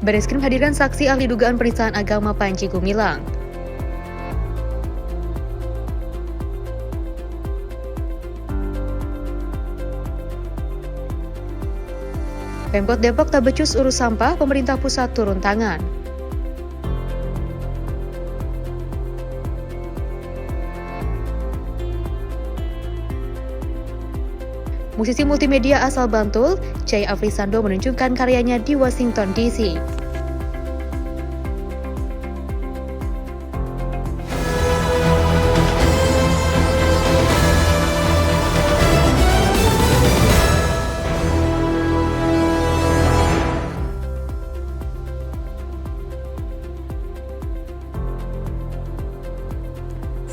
Bareskrim hadirkan saksi ahli dugaan penistaan agama Panji Gumilang. Pemkot Depok tak becus urus sampah, pemerintah pusat turun tangan. Musisi multimedia asal Bantul, Chai Afrisando menunjukkan karyanya di Washington, D.C.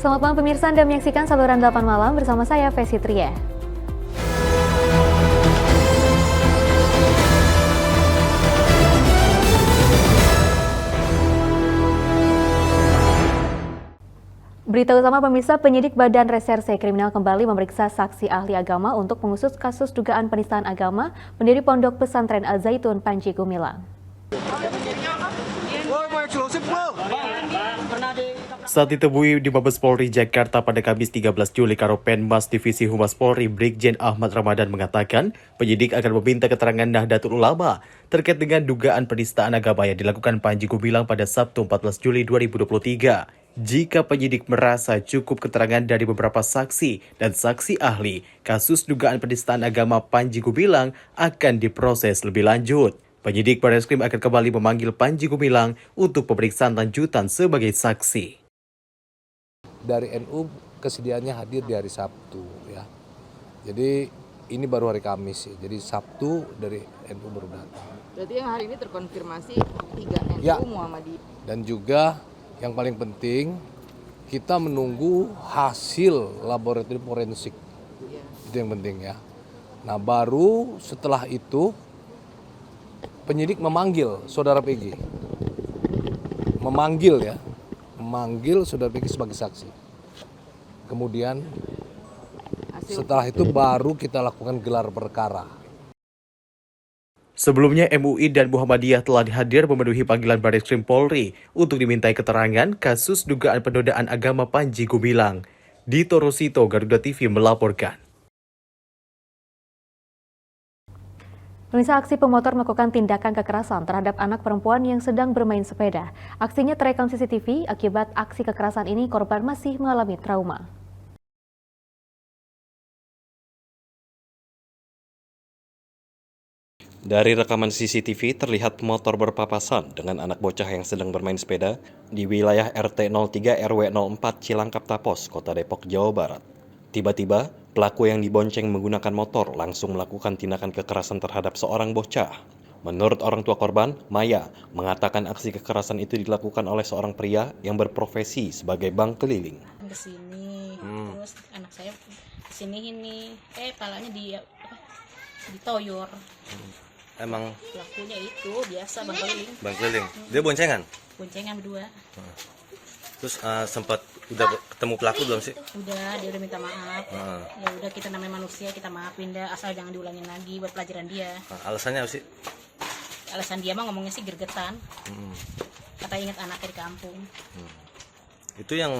Selamat malam pemirsa, Anda menyaksikan saluran 8 malam bersama saya, Vesi Tria. Berita utama pemirsa, penyidik Badan Reserse Kriminal kembali memeriksa saksi ahli agama untuk mengusut kasus dugaan penistaan agama pendiri Pondok Pesantren Al-Zaitun Panji Gumilang. Saat ditemui di Mabes Polri Jakarta pada Kamis 13 Juli, Karopenmas Divisi Humas Polri Brigjen Ahmad Ramadan mengatakan penyidik akan meminta keterangan Nahdlatul Ulama terkait dengan dugaan penistaan agama yang dilakukan Panji Gumilang pada Sabtu 14 Juli 2023. Jika penyidik merasa cukup keterangan dari beberapa saksi dan saksi ahli, kasus dugaan penistaan agama Panji Gumilang akan diproses lebih lanjut. Penyidik Bareskrim akan kembali memanggil Panji Gumilang untuk pemeriksaan lanjutan sebagai saksi. Dari NU kesediaannya hadir di hari Sabtu ya. Jadi ini baru hari Kamis ya. Jadi Sabtu dari NU baru datang. Berarti yang hari ini terkonfirmasi 3 NU ya. Muhammadiyah. Dan juga yang paling penting kita menunggu hasil laboratorium forensik. Ya. Itu yang penting ya. Nah, baru setelah itu penyidik memanggil saudara PG. Memanggil saudara PG sebagai saksi. Kemudian setelah itu baru kita lakukan gelar perkara. Sebelumnya MUI dan Muhammadiyah telah hadir memenuhi panggilan Bareskrim Polri untuk dimintai keterangan kasus dugaan penodaan agama Panji Gumilang. Dito Rosito, Garuda TV melaporkan. Pemirsa, aksi pemotor melakukan tindakan kekerasan terhadap anak perempuan yang sedang bermain sepeda. Aksinya terekam CCTV, akibat aksi kekerasan ini korban masih mengalami trauma. Dari rekaman CCTV terlihat motor berpapasan dengan anak bocah yang sedang bermain sepeda di wilayah RT 03 RW 04 Cilangkap Tapos, Kota Depok, Jawa Barat. Tiba-tiba, pelaku yang dibonceng menggunakan motor langsung melakukan tindakan kekerasan terhadap seorang bocah. Menurut orang tua korban, Maya, mengatakan aksi kekerasan itu dilakukan oleh seorang pria yang berprofesi sebagai bank keliling. Kesini, terus anak saya kesini ini, palanya ditoyor. Emang Pelakunya itu biasa bang keliling. bang keliling. Dia boncengan. Boncengan berdua. Terus sempat udah ketemu pelaku belum sih? Udah, dia udah minta maaf. Ya udah, kita namanya manusia, kita maafin dah, asal jangan diulangin lagi buat pelajaran dia. Alasannya apa sih? Alasan dia mah ngomongnya sih gergetan. Kata ingat anaknya di kampung. Itu yang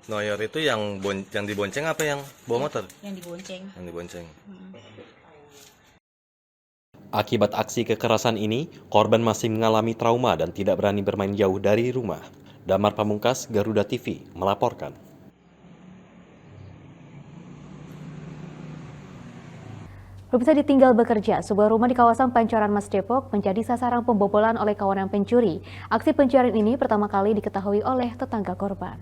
noyor itu yang dibonceng apa yang bawa motor? Yang dibonceng. Yang dibonceng. Akibat aksi kekerasan ini, korban masih mengalami trauma dan tidak berani bermain jauh dari rumah. Damar Pamungkas, Garuda TV, melaporkan. Pemirsa, ditinggal bekerja, sebuah rumah di kawasan Pancoran Mas Depok menjadi sasaran pembobolan oleh kawanan pencuri. Aksi pencurian ini pertama kali diketahui oleh tetangga korban.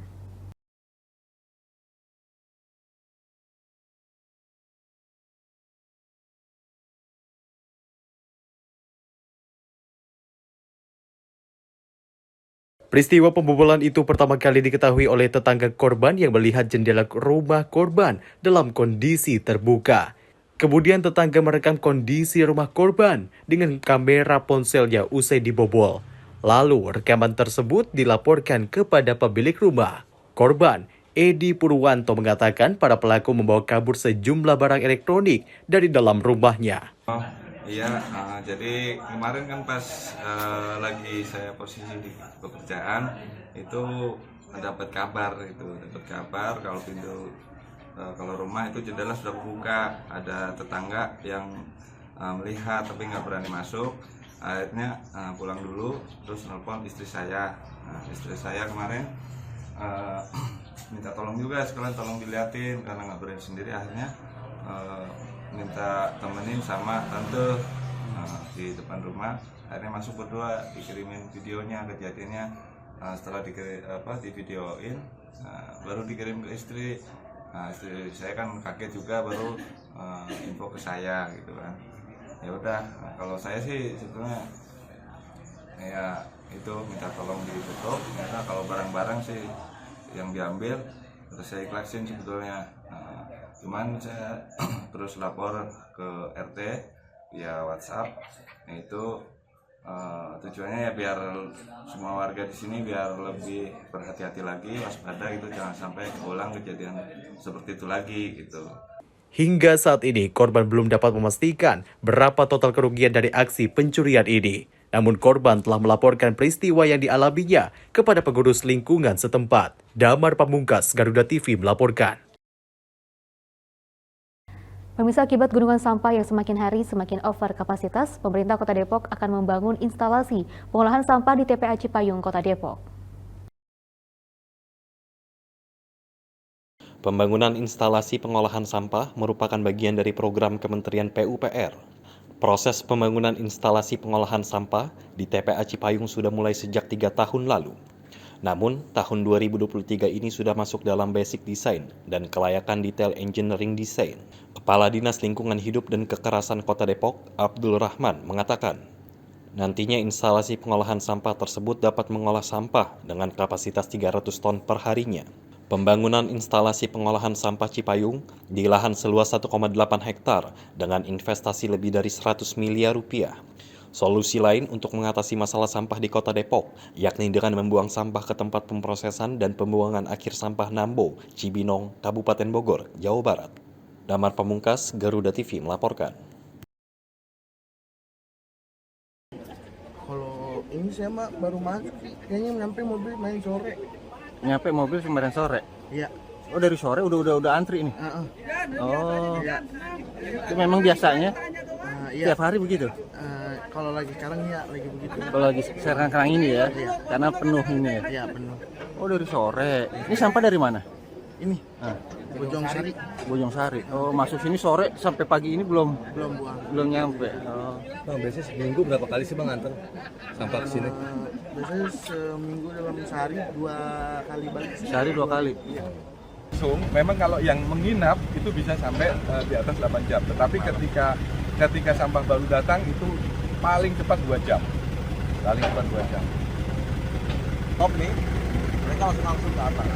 Peristiwa pembobolan itu pertama kali diketahui oleh tetangga korban yang melihat jendela rumah korban dalam kondisi terbuka. Kemudian tetangga merekam kondisi rumah korban dengan kamera ponselnya usai dibobol. Lalu rekaman tersebut dilaporkan kepada pemilik rumah. Korban, Edi Purwanto, mengatakan para pelaku membawa kabur sejumlah barang elektronik dari dalam rumahnya. Iya, jadi kemarin kan pas lagi saya posisi di pekerjaan itu dapat kabar kalau pintu kalau rumah itu jendela sudah buka, ada tetangga yang melihat tapi nggak berani masuk. Akhirnya pulang dulu, terus nelpon istri saya. Istri saya kemarin minta tolong juga, sekalian tolong diliatin karena nggak berani sendiri. Akhirnya minta temenin sama tante di depan rumah. Akhirnya masuk berdua, dikirimin videonya kejadiannya. Setelah di videoin, baru dikirim ke istri. Istri saya kan kaget juga, baru info ke saya gitu kan. Ya udah, kalau saya sih sebetulnya ya itu minta tolong ditutup. Karena kalau barang-barang sih yang diambil terus saya ikhlasin sebetulnya. Cuman saya terus lapor ke RT via WhatsApp. Itu tujuannya ya biar semua warga di sini biar lebih berhati-hati lagi, waspada gitu, jangan sampai ulang kejadian seperti itu lagi gitu. Hingga saat ini, korban belum dapat memastikan berapa total kerugian dari aksi pencurian ini. Namun korban telah melaporkan peristiwa yang dialaminya kepada pengurus lingkungan setempat. Damar Pamungkas, Garuda TV melaporkan. Pemirsa, akibat gunungan sampah yang semakin hari semakin over kapasitas, pemerintah Kota Depok akan membangun instalasi pengolahan sampah di TPA Cipayung, Kota Depok. Pembangunan instalasi pengolahan sampah merupakan bagian dari program Kementerian PUPR. Proses pembangunan instalasi pengolahan sampah di TPA Cipayung sudah mulai sejak 3 tahun lalu. Namun, tahun 2023 ini sudah masuk dalam basic design dan kelayakan detail engineering design. Kepala Dinas Lingkungan Hidup dan Kekerasan Kota Depok, Abdul Rahman, mengatakan, nantinya instalasi pengolahan sampah tersebut dapat mengolah sampah dengan kapasitas 300 ton per harinya. Pembangunan instalasi pengolahan sampah Cipayung di lahan seluas 1,8 hektar dengan investasi lebih dari 100 miliar rupiah. Solusi lain untuk mengatasi masalah sampah di Kota Depok, yakni dengan membuang sampah ke tempat pemrosesan dan pembuangan akhir sampah Nambo, Cibinong, Kabupaten Bogor, Jawa Barat. Damar Pamungkas, Garuda TV melaporkan. Kalau ini saya mah baru masuk sih, kayaknya nyampe mobil main sore. Nyampe mobil kemarin sore? Iya. Oh, dari sore udah antri ini? Oh, iya. Itu memang biasanya? Iya. Tiap hari begitu? Kalau lagi sekarang ya lagi begitu. Kalau lagi sekarang ini ya? Iya. Karena penuh ini ya? Iya, penuh. Oh, dari sore. Ini sampah dari mana? Ini, Bojong Sari. Bojong Sari. Oh, masuk sini sore sampai pagi ini belum buang. Belum nyampe. Oh. Bang, biasanya seminggu berapa kali sih Bang antar sampah ke sini? Biasanya seminggu dalam sehari 2 kali balik. Sehari 2 kali? Iya. Memang kalau yang menginap itu bisa sampai di atas 8 jam. Tetapi ketika sampah baru datang itu paling cepat 2 jam. Paling cepat 2 jam. Top nih, mereka langsung ke atas.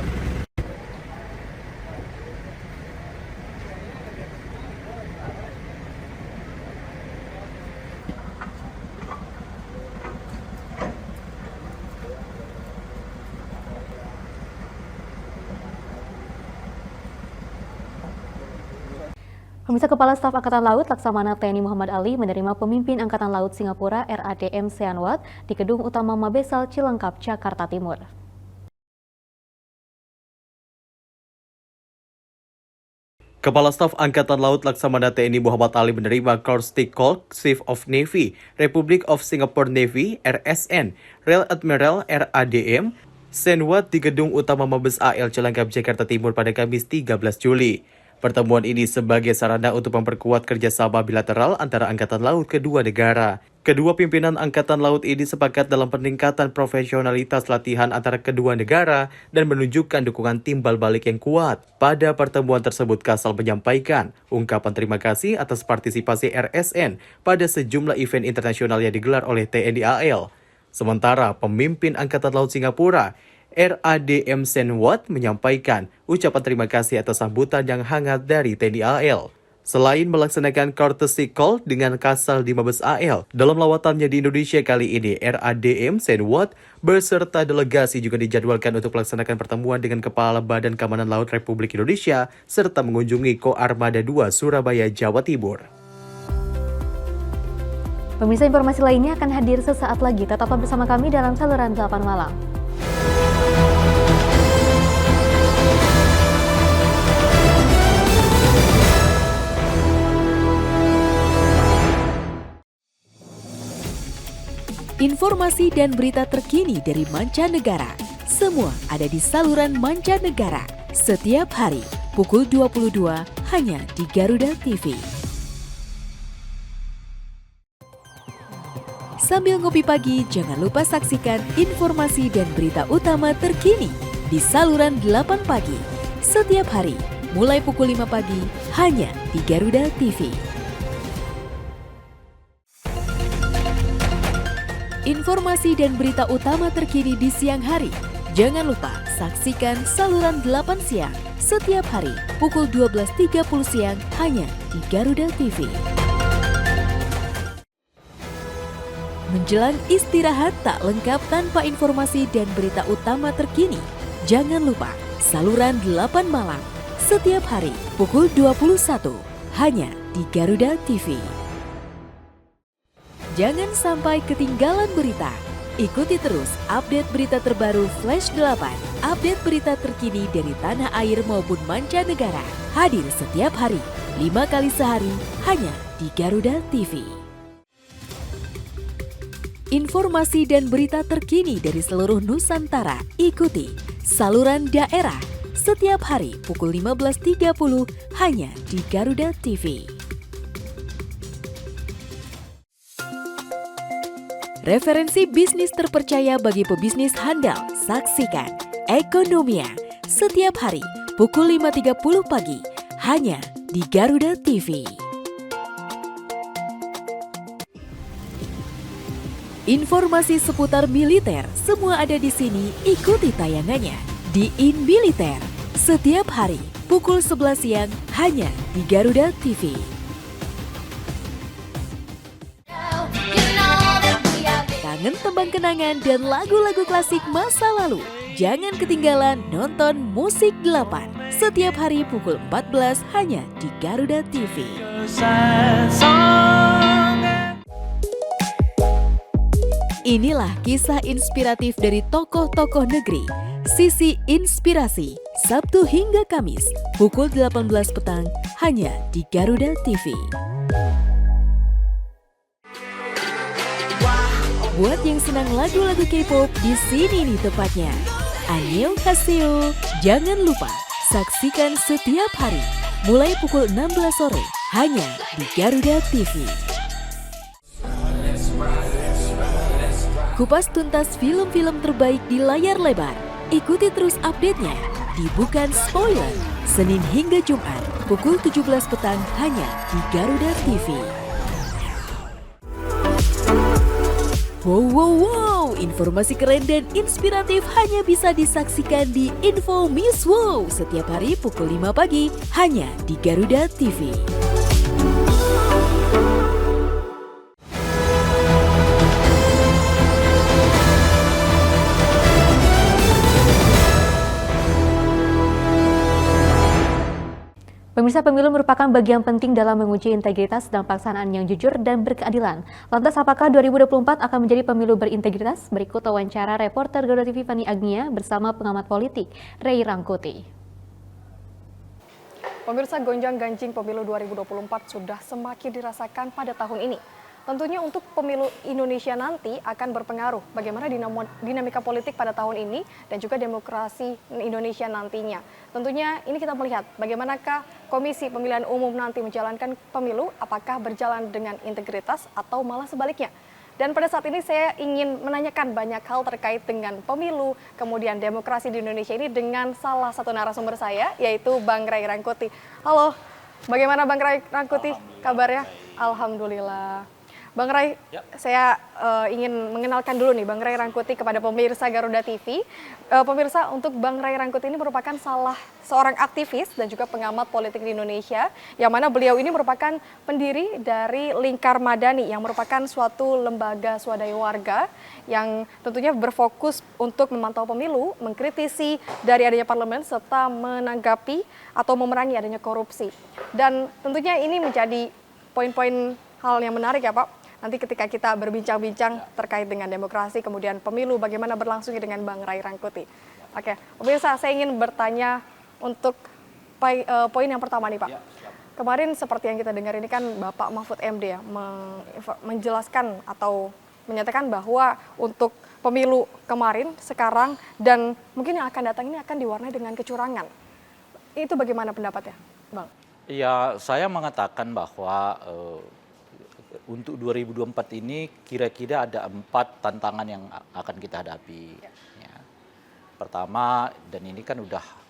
Pemirsa, Kepala Staf Angkatan Laut Laksamana TNI Muhammad Ali menerima pemimpin Angkatan Laut Singapura RADM Sean Watt di Gedung Utama Mabesal Cilangkap, Jakarta Timur. Kepala Staf Angkatan Laut Laksamana TNI Muhammad Ali menerima Carstic Colk, Chief of Navy, Republic of Singapore Navy, RSN, Rear Admiral RADM, Sean Watt di Gedung Utama Mabes AL Cilangkap, Jakarta Timur pada Kamis 13 Juli. Pertemuan ini sebagai sarana untuk memperkuat kerjasama bilateral antara Angkatan Laut kedua negara. Kedua pimpinan Angkatan Laut ini sepakat dalam peningkatan profesionalitas latihan antara kedua negara dan menunjukkan dukungan timbal balik yang kuat. Pada pertemuan tersebut, Kasal menyampaikan ungkapan terima kasih atas partisipasi RSN pada sejumlah event internasional yang digelar oleh TNI AL. Sementara pemimpin Angkatan Laut Singapura, RADM Sean Watt, menyampaikan ucapan terima kasih atas sambutan yang hangat dari TNI AL. Selain melaksanakan courtesy call dengan Kasal di Mabes AL, dalam lawatannya di Indonesia kali ini, RADM Sean Watt beserta delegasi juga dijadwalkan untuk melaksanakan pertemuan dengan Kepala Badan Keamanan Laut Republik Indonesia serta mengunjungi Ko Armada 2 Surabaya, Jawa Timur. Pemirsa, informasi lainnya akan hadir sesaat lagi. Tetaplah bersama kami dalam saluran 8 malam. Informasi dan berita terkini dari mancanegara, semua ada di saluran Mancanegara. Setiap hari, pukul 22, hanya di Garuda TV. Sambil ngopi pagi, jangan lupa saksikan informasi dan berita utama terkini di saluran 8 pagi. Setiap hari, mulai pukul 5 pagi, hanya di Garuda TV. Informasi dan berita utama terkini di siang hari. Jangan lupa saksikan saluran 8 siang setiap hari pukul 12.30 siang hanya di Garuda TV. Menjelang istirahat tak lengkap tanpa informasi dan berita utama terkini. Jangan lupa saluran 8 malam setiap hari pukul 21 hanya di Garuda TV. Jangan sampai ketinggalan berita. Ikuti terus update berita terbaru Flash 8. Update berita terkini dari tanah air maupun mancanegara. Hadir setiap hari, 5 kali sehari, hanya di Garuda TV. Informasi dan berita terkini dari seluruh Nusantara. Ikuti saluran daerah setiap hari pukul 15.30 hanya di Garuda TV. Referensi bisnis terpercaya bagi pebisnis handal. Saksikan Ekonomia setiap hari pukul 5.30 pagi hanya di Garuda TV. Informasi seputar militer semua ada di sini. Ikuti tayangannya di In Militer setiap hari pukul 11 siang hanya di Garuda TV. Kangen tembang kenangan dan lagu-lagu klasik masa lalu? Jangan ketinggalan nonton Musik 8 setiap hari pukul 14 hanya di Garuda TV. Inilah kisah inspiratif dari tokoh-tokoh negeri. Sisi Inspirasi, Sabtu hingga Kamis pukul 18 petang hanya di Garuda TV. Buat yang senang lagu-lagu K-pop, di sini nih tepatnya. Annyeonghaseyo. Jangan lupa saksikan setiap hari mulai pukul 16 sore hanya di Garuda TV. Kupas tuntas film-film terbaik di layar lebar. Ikuti terus update-nya di Bukan Spoiler, Senin hingga Jumat pukul 17 petang hanya di Garuda TV. Wow, informasi keren dan inspiratif hanya bisa disaksikan di Info Miss Wow setiap hari pukul 5 pagi hanya di Garuda TV. Pemirsa, pemilu merupakan bagian penting dalam menguji integritas dan pelaksanaan yang jujur dan berkeadilan. Lantas, apakah 2024 akan menjadi pemilu berintegritas? Berikut wawancara reporter Garuda TV Fani Agnia bersama pengamat politik Ray Rangkuti. Pemirsa, gonjang-ganjing pemilu 2024 sudah semakin dirasakan pada tahun ini. Tentunya untuk pemilu Indonesia nanti akan berpengaruh bagaimana dinamika politik pada tahun ini dan juga demokrasi Indonesia nantinya. Tentunya ini kita melihat bagaimanakah Komisi Pemilihan Umum nanti menjalankan pemilu, apakah berjalan dengan integritas atau malah sebaliknya. Dan pada saat ini saya ingin menanyakan banyak hal terkait dengan pemilu, kemudian demokrasi di Indonesia ini dengan salah satu narasumber saya, yaitu Bang Ray Rangkuti. Halo, bagaimana Bang Ray Rangkuti kabarnya? Alhamdulillah. Bang Ray, saya ingin mengenalkan dulu nih Bang Ray Rangkuti kepada pemirsa Garuda TV. Pemirsa, untuk Bang Ray Rangkuti ini merupakan salah seorang aktivis dan juga pengamat politik di Indonesia, yang mana beliau ini merupakan pendiri dari Lingkar Madani, yang merupakan suatu lembaga swadaya warga yang tentunya berfokus untuk memantau pemilu, mengkritisi dari adanya parlemen, serta menanggapi atau memerangi adanya korupsi. Dan tentunya ini menjadi poin-poin hal yang menarik ya Pak. nanti ketika kita berbincang-bincang terkait dengan demokrasi, kemudian pemilu, bagaimana berlangsungnya dengan Bang Ray Rangkuti. Oke, pemirsa, saya ingin bertanya untuk poin yang pertama nih Pak. Kemarin seperti yang kita dengar ini kan Bapak Mahfud MD ya menjelaskan atau menyatakan bahwa untuk pemilu kemarin, sekarang, dan mungkin yang akan datang ini akan diwarnai dengan kecurangan. Itu bagaimana pendapatnya, Bang? Ya, saya mengatakan bahwa untuk 2024 ini kira-kira ada 4 tantangan yang akan kita hadapi. Ya. Pertama, dan ini kan udah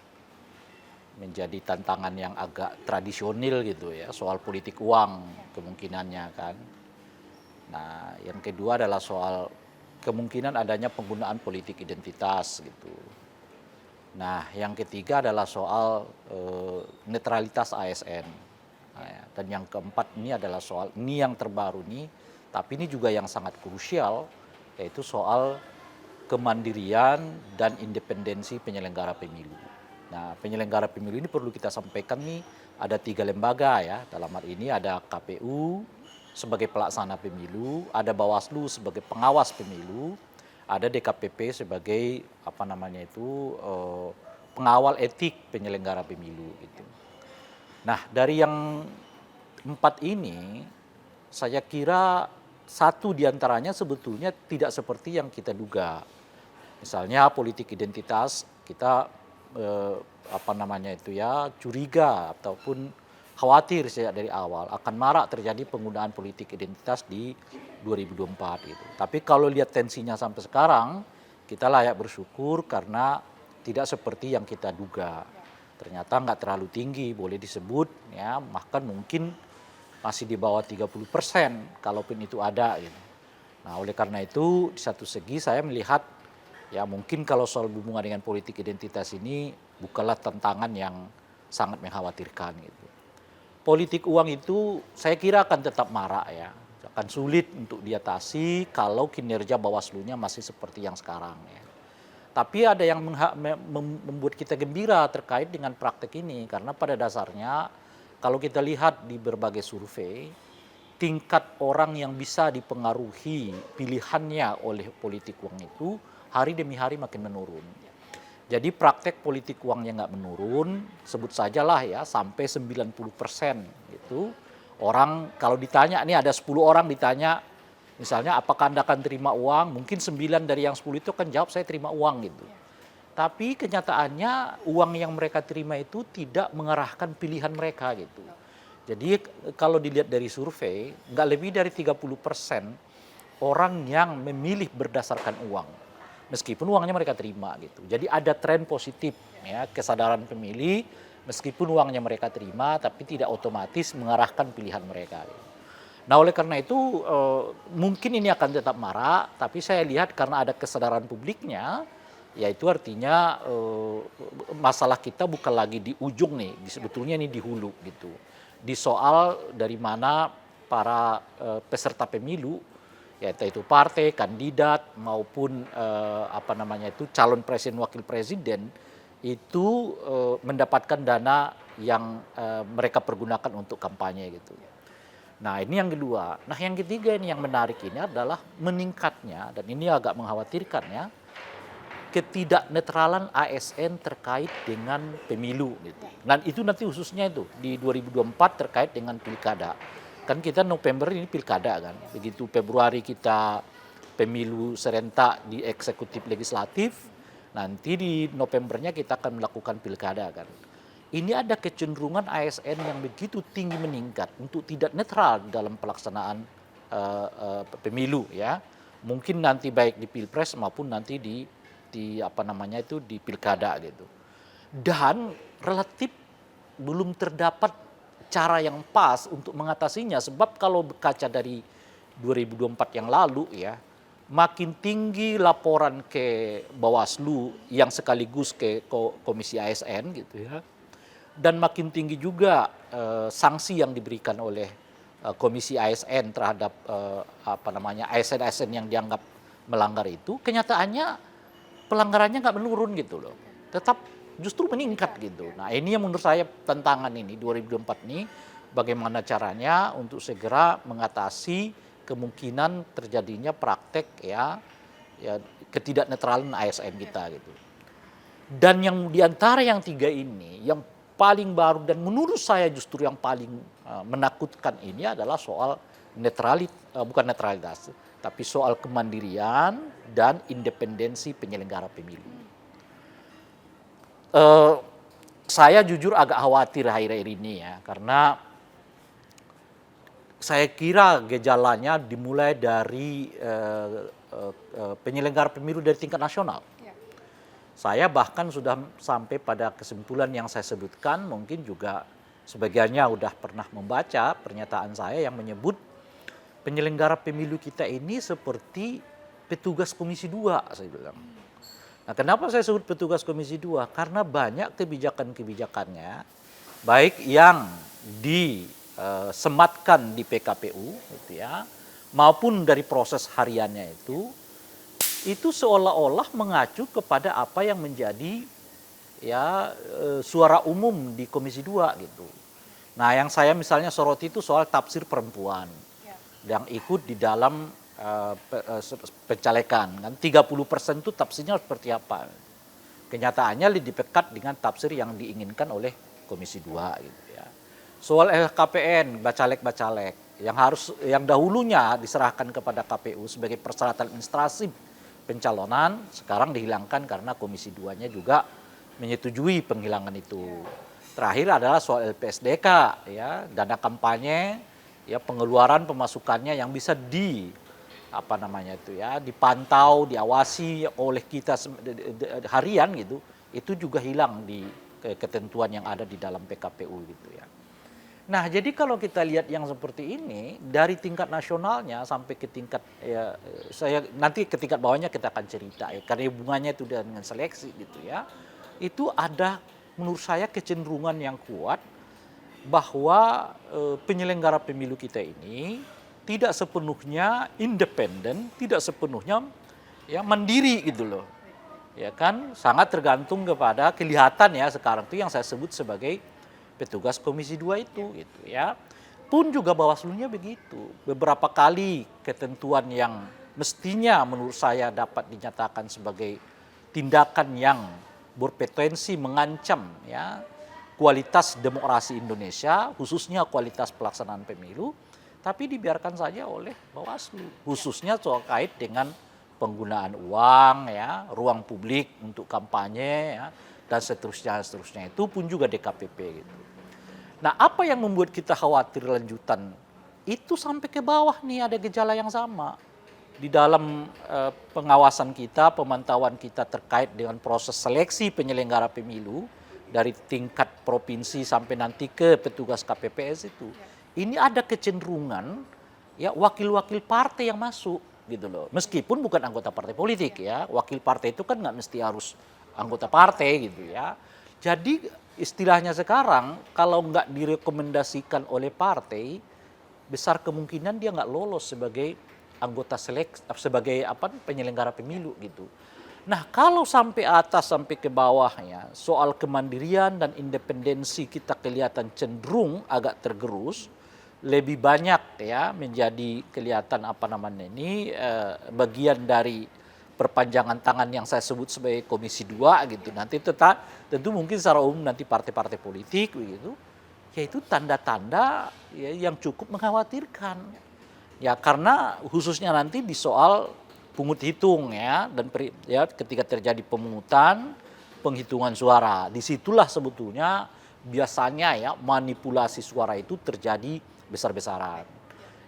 menjadi tantangan yang agak tradisional gitu ya, soal politik uang kemungkinannya kan. Nah, yang kedua adalah soal kemungkinan adanya penggunaan politik identitas gitu. Nah, yang ketiga adalah soal netralitas ASN. Nah, ya. Dan yang keempat ini adalah soal, ini yang terbaru nih, tapi ini juga yang sangat krusial, yaitu soal kemandirian dan independensi penyelenggara pemilu. Nah, penyelenggara pemilu ini perlu kita sampaikan nih, ada 3 lembaga ya. Dalam hal ini ada KPU sebagai pelaksana pemilu, ada Bawaslu sebagai pengawas pemilu, ada DKPP sebagai pengawal etik penyelenggara pemilu gitu. Nah, dari yang 4 ini, saya kira satu diantaranya sebetulnya tidak seperti yang kita duga. Misalnya politik identitas, kita curiga ataupun khawatir sejak dari awal akan marak terjadi penggunaan politik identitas di 2024 gitu. Tapi kalau lihat tensinya sampai sekarang, kita layak bersyukur karena tidak seperti yang kita duga. Ternyata nggak terlalu tinggi, boleh disebut ya, bahkan mungkin masih di bawah 30% kalaupun itu ada gitu. Nah, oleh karena itu di satu segi saya melihat ya mungkin kalau soal hubungan dengan politik identitas ini bukanlah tantangan yang sangat mengkhawatirkan gitu. Politik uang itu saya kira akan tetap marak ya, akan sulit untuk diatasi kalau kinerja Bawaslu-nya masih seperti yang sekarang ya. Tapi ada yang membuat kita gembira terkait dengan praktek ini, karena pada dasarnya kalau kita lihat di berbagai survei, tingkat orang yang bisa dipengaruhi pilihannya oleh politik uang itu hari demi hari makin menurun. Jadi praktek politik uangnya nggak menurun, sebut sajalah ya sampai 90% gitu. Orang kalau ditanya, nih ada 10 orang ditanya, misalnya apakah Anda akan terima uang, mungkin 9 dari yang 10 itu akan jawab saya terima uang gitu. Tapi kenyataannya uang yang mereka terima itu tidak mengarahkan pilihan mereka gitu. Jadi kalau dilihat dari survei, nggak lebih dari 30% orang yang memilih berdasarkan uang. Meskipun uangnya mereka terima gitu. Jadi ada tren positif ya, kesadaran pemilih meskipun uangnya mereka terima tapi tidak otomatis mengarahkan pilihan mereka. Nah, oleh karena itu mungkin ini akan tetap marak, tapi saya lihat karena ada kesadaran publiknya, yaitu artinya masalah kita bukan lagi di ujung nih, sebetulnya ini di hulu gitu. Di soal dari mana para peserta pemilu, ya entah itu partai, kandidat maupun calon presiden wakil presiden itu mendapatkan dana yang mereka pergunakan untuk kampanye gitu. Nah, ini yang kedua. Nah, yang ketiga ini yang menarik ini adalah meningkatnya, dan ini agak mengkhawatirkan ya, ketidaknetralan ASN terkait dengan pemilu gitu. Dan itu nanti khususnya itu di 2024 terkait dengan pilkada. Kan kita November ini pilkada kan. Begitu Februari kita pemilu serentak di eksekutif legislatif, nanti di Novembernya kita akan melakukan pilkada kan. Ini ada kecenderungan ASN yang begitu tinggi meningkat untuk tidak netral dalam pelaksanaan pemilu ya. Mungkin nanti baik di Pilpres maupun nanti di pilkada gitu. Dan relatif belum terdapat cara yang pas untuk mengatasinya, sebab kalau berkaca dari 2024 yang lalu ya, makin tinggi laporan ke Bawaslu yang sekaligus ke Komisi ASN gitu ya. Dan makin tinggi juga sanksi yang diberikan oleh Komisi ASN terhadap ASN-ASN yang dianggap melanggar itu, kenyataannya pelanggarannya nggak menurun gitu loh, tetap justru meningkat gitu. Nah, ini yang menurut saya tantangan ini 2024 ini, bagaimana caranya untuk segera mengatasi kemungkinan terjadinya praktek ya ketidaknetralan ASN kita gitu. Dan yang diantara yang tiga ini, yang paling baru dan menurut saya justru yang paling menakutkan ini adalah soal bukan netralitas, tapi soal kemandirian dan independensi penyelenggara pemilu. Saya jujur agak khawatir akhir-akhir ini ya, karena saya kira gejalanya dimulai dari penyelenggara pemilu dari tingkat nasional. Saya bahkan sudah sampai pada kesimpulan yang saya sebutkan, mungkin juga sebagiannya sudah pernah membaca pernyataan saya yang menyebut penyelenggara pemilu kita ini seperti petugas Komisi 2, saya bilang. Nah, kenapa saya sebut petugas Komisi 2? Karena banyak kebijakan-kebijakannya, baik yang disematkan di PKPU, gitu ya, maupun dari proses hariannya itu seolah-olah mengacu kepada apa yang menjadi suara umum di Komisi 2 gitu. Nah, yang saya misalnya soroti itu soal tafsir perempuan yang ikut di dalam pencalekan kan 30% itu tafsirnya seperti apa. Kenyataannya lebih dekat dengan tafsir yang diinginkan oleh Komisi 2 gitu ya. Soal LHKPN, bacalek yang dahulunya diserahkan kepada KPU sebagai persyaratan administrasi pencalonan, sekarang dihilangkan karena Komisi 2-nya juga menyetujui penghilangan itu. Terakhir adalah soal LPSDK, ya, dana kampanye, ya, pengeluaran pemasukannya yang bisa dipantau, diawasi oleh kita harian gitu, itu juga hilang di ketentuan yang ada di dalam PKPU gitu ya. Nah, jadi kalau kita lihat yang seperti ini dari tingkat nasionalnya sampai ke tingkat nanti ke tingkat bawahnya kita akan cerita ya, karena hubungannya itu dengan seleksi gitu ya. Itu ada menurut saya kecenderungan yang kuat bahwa penyelenggara pemilu kita ini tidak sepenuhnya independen, tidak sepenuhnya ya mandiri gitu loh. Ya kan, sangat tergantung kepada kelihatan ya sekarang itu yang saya sebut sebagai petugas Komisi 2 itu gitu ya. Pun juga Bawaslu-nya begitu. Beberapa kali ketentuan yang mestinya menurut saya dapat dinyatakan sebagai tindakan yang berpotensi mengancam ya kualitas demokrasi Indonesia, khususnya kualitas pelaksanaan pemilu, tapi dibiarkan saja oleh Bawaslu, khususnya terkait dengan penggunaan uang ya, ruang publik untuk kampanye ya, dan seterusnya itu pun juga DKPP gitu. Nah, apa yang membuat kita khawatir lanjutan itu sampai ke bawah nih ada gejala yang sama di dalam pengawasan kita, pemantauan kita terkait dengan proses seleksi penyelenggara pemilu dari tingkat provinsi sampai nanti ke petugas KPPS itu. Ini ada kecenderungan ya wakil-wakil partai yang masuk gitu loh. Meskipun bukan anggota partai politik ya, wakil partai itu kan nggak mesti harus anggota partai gitu ya. Jadi istilahnya sekarang kalau nggak direkomendasikan oleh partai, besar kemungkinan dia nggak lolos sebagai anggota sebagai penyelenggara pemilu gitu. Nah, kalau sampai atas sampai ke bawahnya soal kemandirian dan independensi kita kelihatan cenderung agak tergerus, lebih banyak ya menjadi kelihatan bagian dari perpanjangan tangan yang saya sebut sebagai Komisi 2 gitu. Nanti tentu mungkin secara umum nanti partai-partai politik begitu. Yaitu tanda-tanda ya, yang cukup mengkhawatirkan. Ya karena khususnya nanti di soal pungut hitung ya dan ketika terjadi pemungutan, penghitungan suara, disitulah sebetulnya biasanya ya manipulasi suara itu terjadi besar-besaran.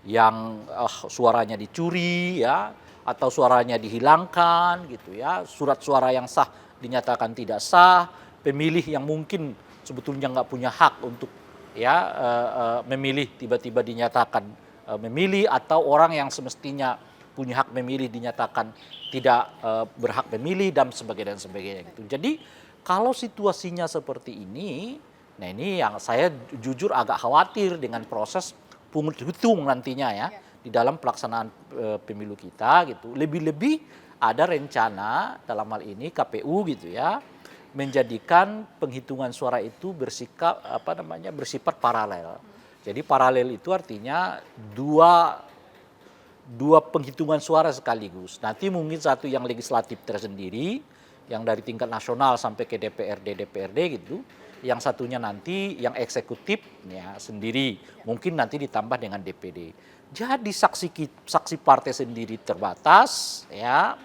Yang suaranya dicuri ya atau suaranya dihilangkan gitu ya, surat suara yang sah dinyatakan tidak sah, pemilih yang mungkin sebetulnya nggak punya hak untuk memilih tiba-tiba dinyatakan memilih, atau orang yang semestinya punya hak memilih dinyatakan tidak berhak memilih dan sebagainya gitu. Jadi kalau situasinya seperti ini, nah ini yang saya jujur agak khawatir dengan proses pungut hitung nantinya ya di dalam pelaksanaan pemilu kita gitu. Lebih-lebih ada rencana dalam hal ini KPU gitu ya menjadikan penghitungan suara itu bersifat paralel. Jadi paralel itu artinya dua dua penghitungan suara sekaligus. Nanti mungkin satu yang legislatif tersendiri, yang dari tingkat nasional sampai ke DPRD gitu. Yang satunya nanti yang eksekutif ya sendiri, mungkin nanti ditambah dengan DPD. Jadi saksi partai sendiri terbatas, ya,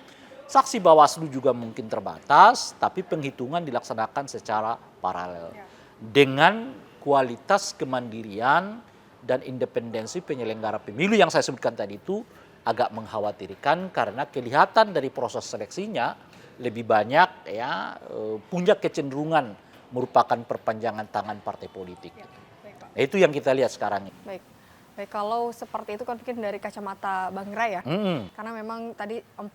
saksi Bawaslu juga mungkin terbatas, tapi penghitungan dilaksanakan secara paralel dengan kualitas kemandirian dan independensi penyelenggara pemilu yang saya sebutkan tadi itu agak mengkhawatirkan karena kelihatan dari proses seleksinya lebih banyak ya punya kecenderungan merupakan perpanjangan tangan partai politik. Itu yang kita lihat sekarang. Baik. Baik, kalau seperti itu kan mungkin dari kacamata Bang Ray ya. Karena memang tadi 4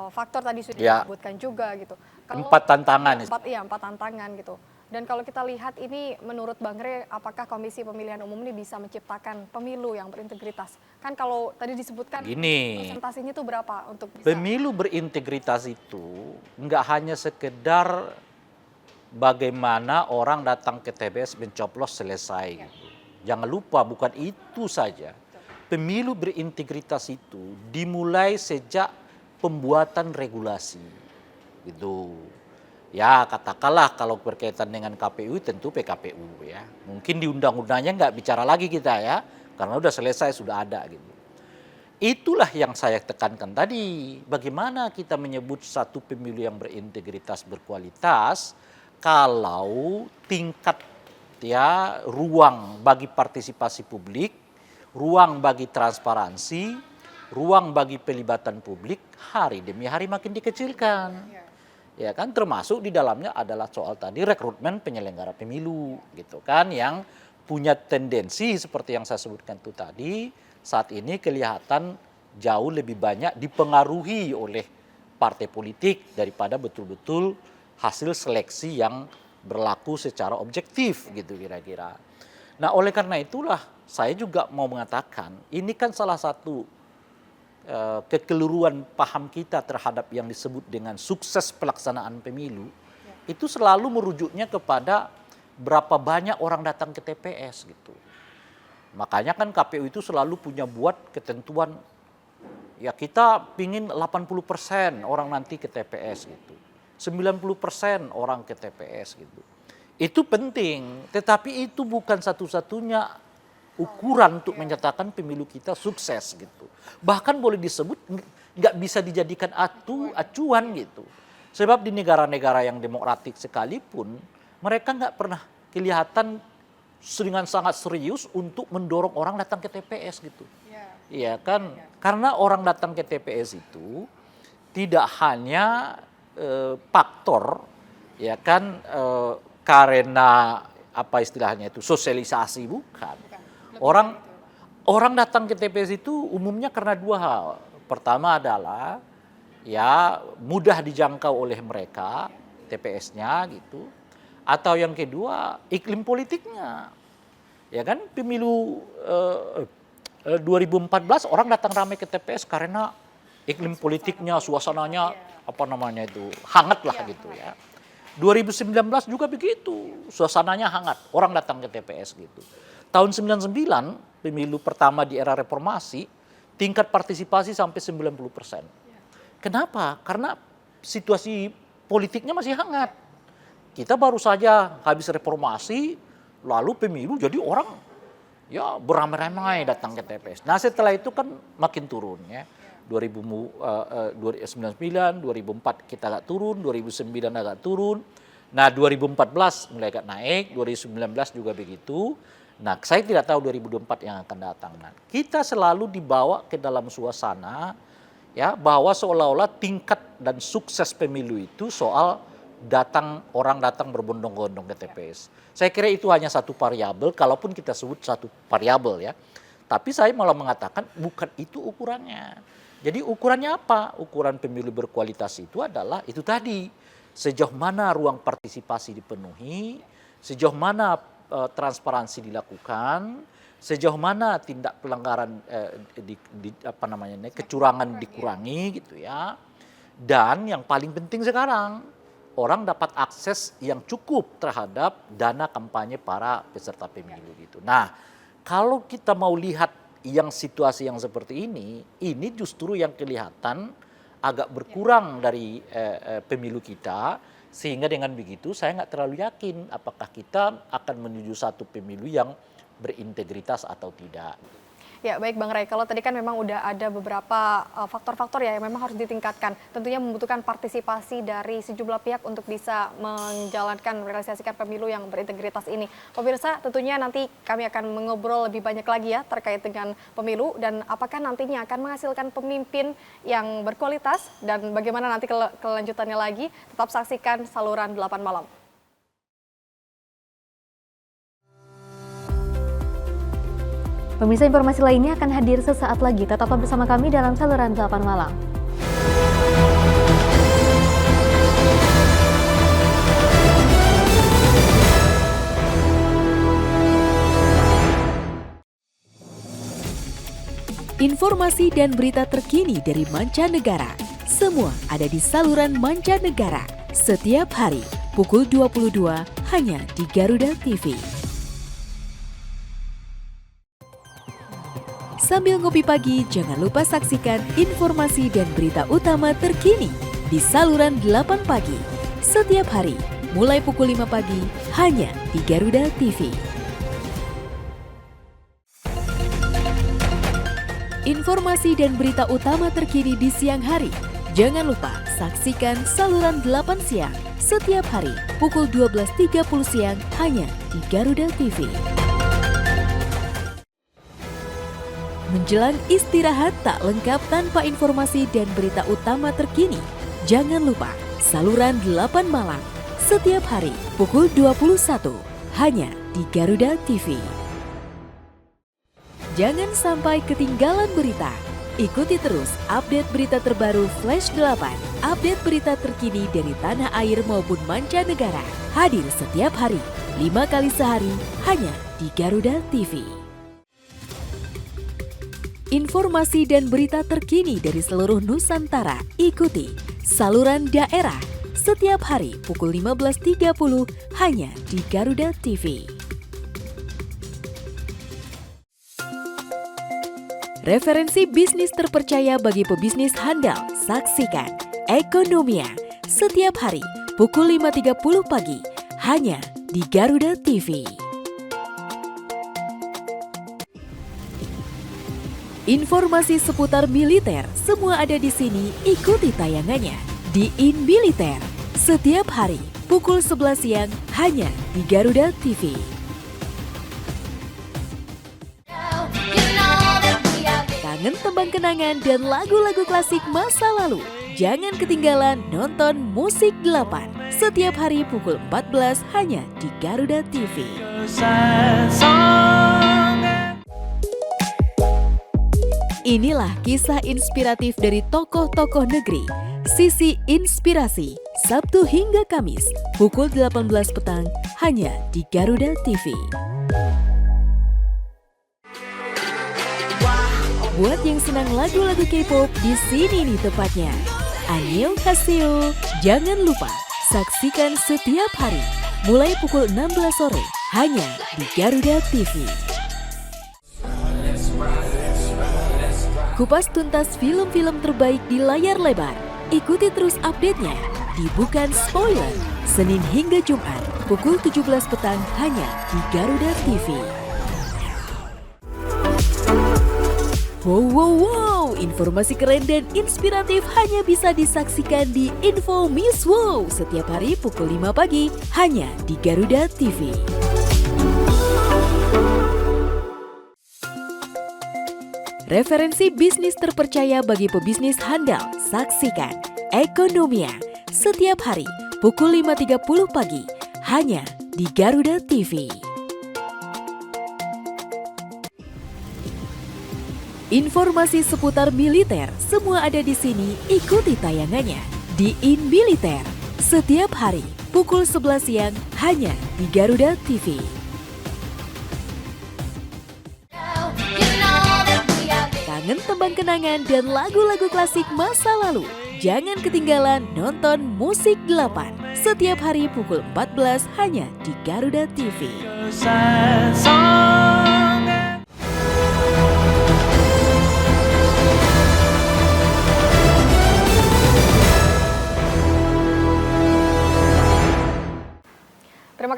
faktor tadi sudah disebutkan juga gitu. Kalau 4 tantangan. 4 tantangan gitu. Dan kalau kita lihat ini menurut Bang Ray, apakah Komisi Pemilihan Umum ini bisa menciptakan pemilu yang berintegritas? Kan kalau tadi disebutkan presentasinya itu berapa untuk bisa? Pemilu berintegritas itu nggak hanya sekedar bagaimana orang datang ke TPS mencoblos selesai. Gitu. Jangan lupa bukan itu saja. Pemilu berintegritas itu dimulai sejak pembuatan regulasi. Gitu. Ya katakanlah kalau berkaitan dengan KPU tentu PKPU ya. Mungkin di undang-undangnya nggak bicara lagi kita ya. Karena udah selesai, sudah ada gitu. Itulah yang saya tekankan tadi. Bagaimana kita menyebut satu pemilu yang berintegritas, berkualitas, kalau tingkat ya ruang bagi partisipasi publik, ruang bagi transparansi, ruang bagi pelibatan publik hari demi hari makin dikecilkan. Ya kan, termasuk di dalamnya adalah soal tadi rekrutmen penyelenggara pemilu gitu kan, yang punya tendensi seperti yang saya sebutkan itu tadi saat ini kelihatan jauh lebih banyak dipengaruhi oleh partai politik daripada betul-betul hasil seleksi yang berlaku secara objektif gitu kira-kira. Nah oleh karena itulah saya juga mau mengatakan ini kan salah satu kekeliruan paham kita terhadap yang disebut dengan sukses pelaksanaan pemilu itu selalu merujuknya kepada berapa banyak orang datang ke TPS gitu. Makanya kan KPU itu selalu punya buat ketentuan ya kita pingin 80% orang nanti ke TPS gitu. 90% orang ke TPS gitu. Itu penting, tetapi itu bukan satu-satunya ukuran untuk menyatakan pemilu kita sukses gitu. Bahkan boleh disebut nggak bisa dijadikan acuan gitu. Sebab di negara-negara yang demokratik sekalipun, mereka nggak pernah kelihatan dengan sangat serius untuk mendorong orang datang ke TPS gitu. Iya kan? Karena orang datang ke TPS itu tidak hanya faktor ya kan karena apa istilahnya itu sosialisasi bukan. Orang datang ke TPS itu umumnya karena 2 hal. Pertama adalah ya mudah dijangkau oleh mereka TPS-nya gitu. Atau yang kedua iklim politiknya. Ya kan pemilu 2014 orang datang ramai ke TPS karena iklim politiknya, suasananya apa namanya itu hangat lah gitu ya. 2019 juga begitu, suasananya hangat, orang datang ke TPS gitu. Tahun 99 pemilu pertama di era reformasi tingkat partisipasi sampai 90%. Kenapa? Karena situasi politiknya masih hangat. Kita baru saja habis reformasi, lalu pemilu jadi orang ya beramai-ramai datang ke TPS. Nah setelah itu kan makin turun ya. 2099, 2004 kita agak turun, 2009 agak turun. Nah 2014 mulai agak naik, 2019 juga begitu. Nah saya tidak tahu 2024 yang akan datang. Nah, kita selalu dibawa ke dalam suasana ya bahwa seolah-olah tingkat dan sukses pemilu itu soal orang datang berbondong-bondong ke TPS. Saya kira itu hanya satu variabel, kalaupun kita sebut satu variabel ya. Tapi saya malah mengatakan bukan itu ukurannya. Jadi ukurannya apa? Ukuran pemilu berkualitas itu adalah itu tadi. Sejauh mana ruang partisipasi dipenuhi, sejauh mana transparansi dilakukan, sejauh mana tindak pelanggaran kecurangan dikurangi gitu ya. Dan yang paling penting sekarang, orang dapat akses yang cukup terhadap dana kampanye para peserta pemilu gitu. Nah, kalau kita mau lihat yang situasi yang seperti ini justru yang kelihatan agak berkurang dari pemilu kita, sehingga dengan begitu saya nggak terlalu yakin apakah kita akan menuju satu pemilu yang berintegritas atau tidak. Ya baik Bang Ray, kalau tadi kan memang udah ada beberapa faktor-faktor ya yang memang harus ditingkatkan. Tentunya membutuhkan partisipasi dari sejumlah pihak untuk bisa menjalankan, merealisasikan pemilu yang berintegritas ini. Pemirsa, tentunya nanti kami akan mengobrol lebih banyak lagi ya terkait dengan pemilu dan apakah nantinya akan menghasilkan pemimpin yang berkualitas dan bagaimana nanti kelanjutannya lagi. Tetap saksikan saluran 8 malam. Pemirsa, informasi lainnya akan hadir sesaat lagi. Tetaplah bersama kami dalam saluran 8 malam. Informasi dan berita terkini dari mancanegara. Semua ada di saluran mancanegara. Setiap hari pukul 22 hanya di Garuda TV. Sambil ngopi pagi, jangan lupa saksikan informasi dan berita utama terkini di saluran 8 pagi. Setiap hari, mulai pukul 5 pagi, hanya di Garuda TV. Informasi dan berita utama terkini di siang hari. Jangan lupa saksikan saluran 8 siang. Setiap hari, pukul 12.30 siang, hanya di Garuda TV. Menjelang istirahat tak lengkap tanpa informasi dan berita utama terkini. Jangan lupa saluran 8 malam setiap hari pukul 21 hanya di Garuda TV. Jangan sampai ketinggalan berita. Ikuti terus update berita terbaru Flash 8. Update berita terkini dari tanah air maupun mancanegara. Hadir setiap hari, 5 kali sehari hanya di Garuda TV. Informasi dan berita terkini dari seluruh Nusantara. Ikuti saluran daerah setiap hari pukul 15.30 hanya di Garuda TV. Referensi bisnis terpercaya bagi pebisnis handal. Saksikan Ekonomia setiap hari pukul 5.30 pagi hanya di Garuda TV. Informasi seputar militer semua ada di sini. Ikuti tayangannya di InMiliter setiap hari pukul 11 siang hanya di Garuda TV. Kangen tembang kenangan dan lagu-lagu klasik masa lalu? Jangan ketinggalan nonton Musik 8 setiap hari pukul 14 hanya di Garuda TV. Inilah kisah inspiratif dari tokoh-tokoh negeri. Sisi Inspirasi, Sabtu hingga Kamis, pukul 18 petang, hanya di Garuda TV. Buat yang senang lagu-lagu K-pop, di sini nih tepatnya. Annyeonghaseyo. Jangan lupa, saksikan setiap hari, mulai pukul 16 sore, hanya di Garuda TV. Kupas tuntas film-film terbaik di layar lebar. Ikuti terus update-nya di Bukan Spoiler, Senin hingga Jumat, pukul 17 petang hanya di Garuda TV. Wow, informasi keren dan inspiratif hanya bisa disaksikan di Info Miss Wow setiap hari pukul 5 pagi hanya di Garuda TV. Referensi bisnis terpercaya bagi pebisnis handal. Saksikan Ekonomia setiap hari pukul 5.30 pagi hanya di Garuda TV. Informasi seputar militer semua ada di sini. Ikuti tayangannya di InMiliter setiap hari pukul 11 siang hanya di Garuda TV. Kangen tembang kenangan dan lagu-lagu klasik masa lalu? Jangan ketinggalan nonton Musik 8 setiap hari pukul 14 hanya di Garuda TV.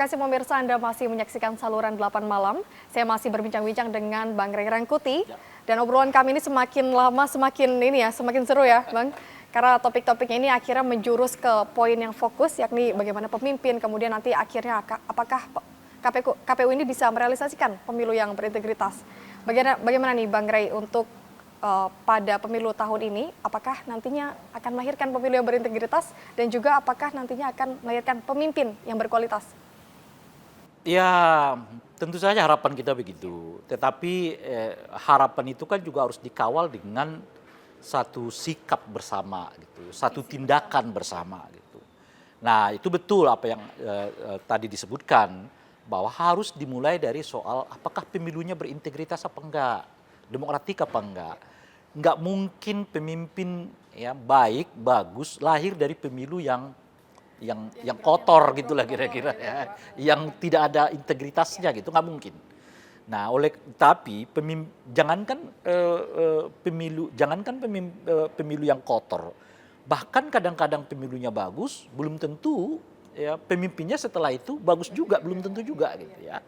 kasih pemirsa, Anda masih menyaksikan saluran 8 malam. Saya masih berbincang-bincang dengan Bang Ray Rangkuti. Dan obrolan kami ini semakin lama semakin seru ya Bang. Karena topik-topiknya ini akhirnya menjurus ke poin yang fokus, yakni bagaimana pemimpin, kemudian nanti akhirnya apakah KPU ini bisa merealisasikan pemilu yang berintegritas. Bagaimana nih Bang Ray untuk pada pemilu tahun ini, apakah nantinya akan melahirkan pemilu yang berintegritas dan juga apakah nantinya akan melahirkan pemimpin yang berkualitas? Ya, tentu saja harapan kita begitu. Tetapi harapan itu kan juga harus dikawal dengan satu sikap bersama, gitu, satu tindakan bersama, gitu. Nah, itu betul apa yang tadi disebutkan bahwa harus dimulai dari soal apakah pemilunya berintegritas apa enggak, demokratik apa enggak. Nggak mungkin pemimpin ya baik bagus lahir dari pemilu yang kotor gitulah kira-kira ya, yang tidak ada integritasnya gitu, nggak mungkin. Nah jangankan pemilu yang kotor, bahkan kadang-kadang pemilunya bagus belum tentu ya pemimpinnya setelah itu bagus juga, belum tentu juga gitu ya.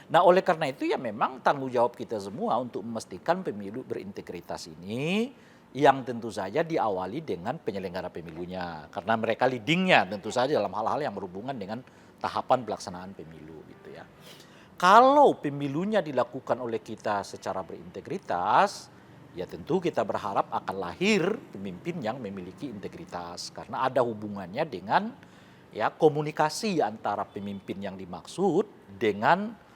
Nah oleh karena itu ya memang tanggung jawab kita semua untuk memastikan pemilu berintegritas ini yang tentu saja diawali dengan penyelenggara pemilunya. Karena mereka leadingnya tentu saja dalam hal-hal yang berhubungan dengan tahapan pelaksanaan pemilu gitu ya. Kalau pemilunya dilakukan oleh kita secara berintegritas, ya tentu kita berharap akan lahir pemimpin yang memiliki integritas. Karena ada hubungannya dengan ya komunikasi antara pemimpin yang dimaksud dengan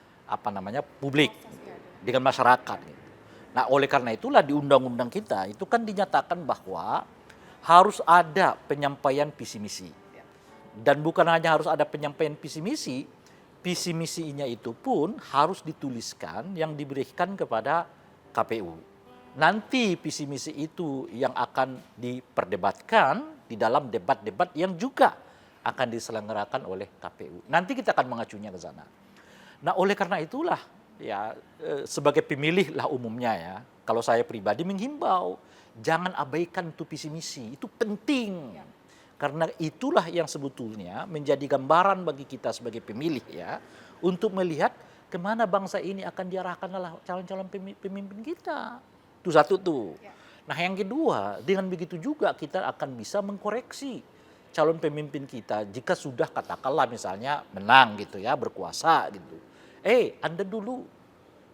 publik, dengan masyarakat. Gitu. Nah oleh karena itulah di undang-undang kita itu kan dinyatakan bahwa harus ada penyampaian visi misi. Dan bukan hanya harus ada penyampaian visi misinya itu pun harus dituliskan yang diberikan kepada KPU. Nanti visi misi itu yang akan diperdebatkan di dalam debat-debat yang juga akan diselenggarakan oleh KPU. Nanti kita akan mengacunya ke sana. Nah oleh karena itulah ya sebagai pemilih lah umumnya ya, kalau saya pribadi menghimbau jangan abaikan itu visi misi, itu penting. Karena itulah yang sebetulnya menjadi gambaran bagi kita sebagai pemilih ya, untuk melihat kemana bangsa ini akan diarahkan oleh calon-calon pemimpin kita. Itu satu tuh. Nah yang kedua, dengan begitu juga kita akan bisa mengkoreksi calon pemimpin kita jika sudah katakanlah misalnya menang gitu ya, berkuasa gitu. Anda dulu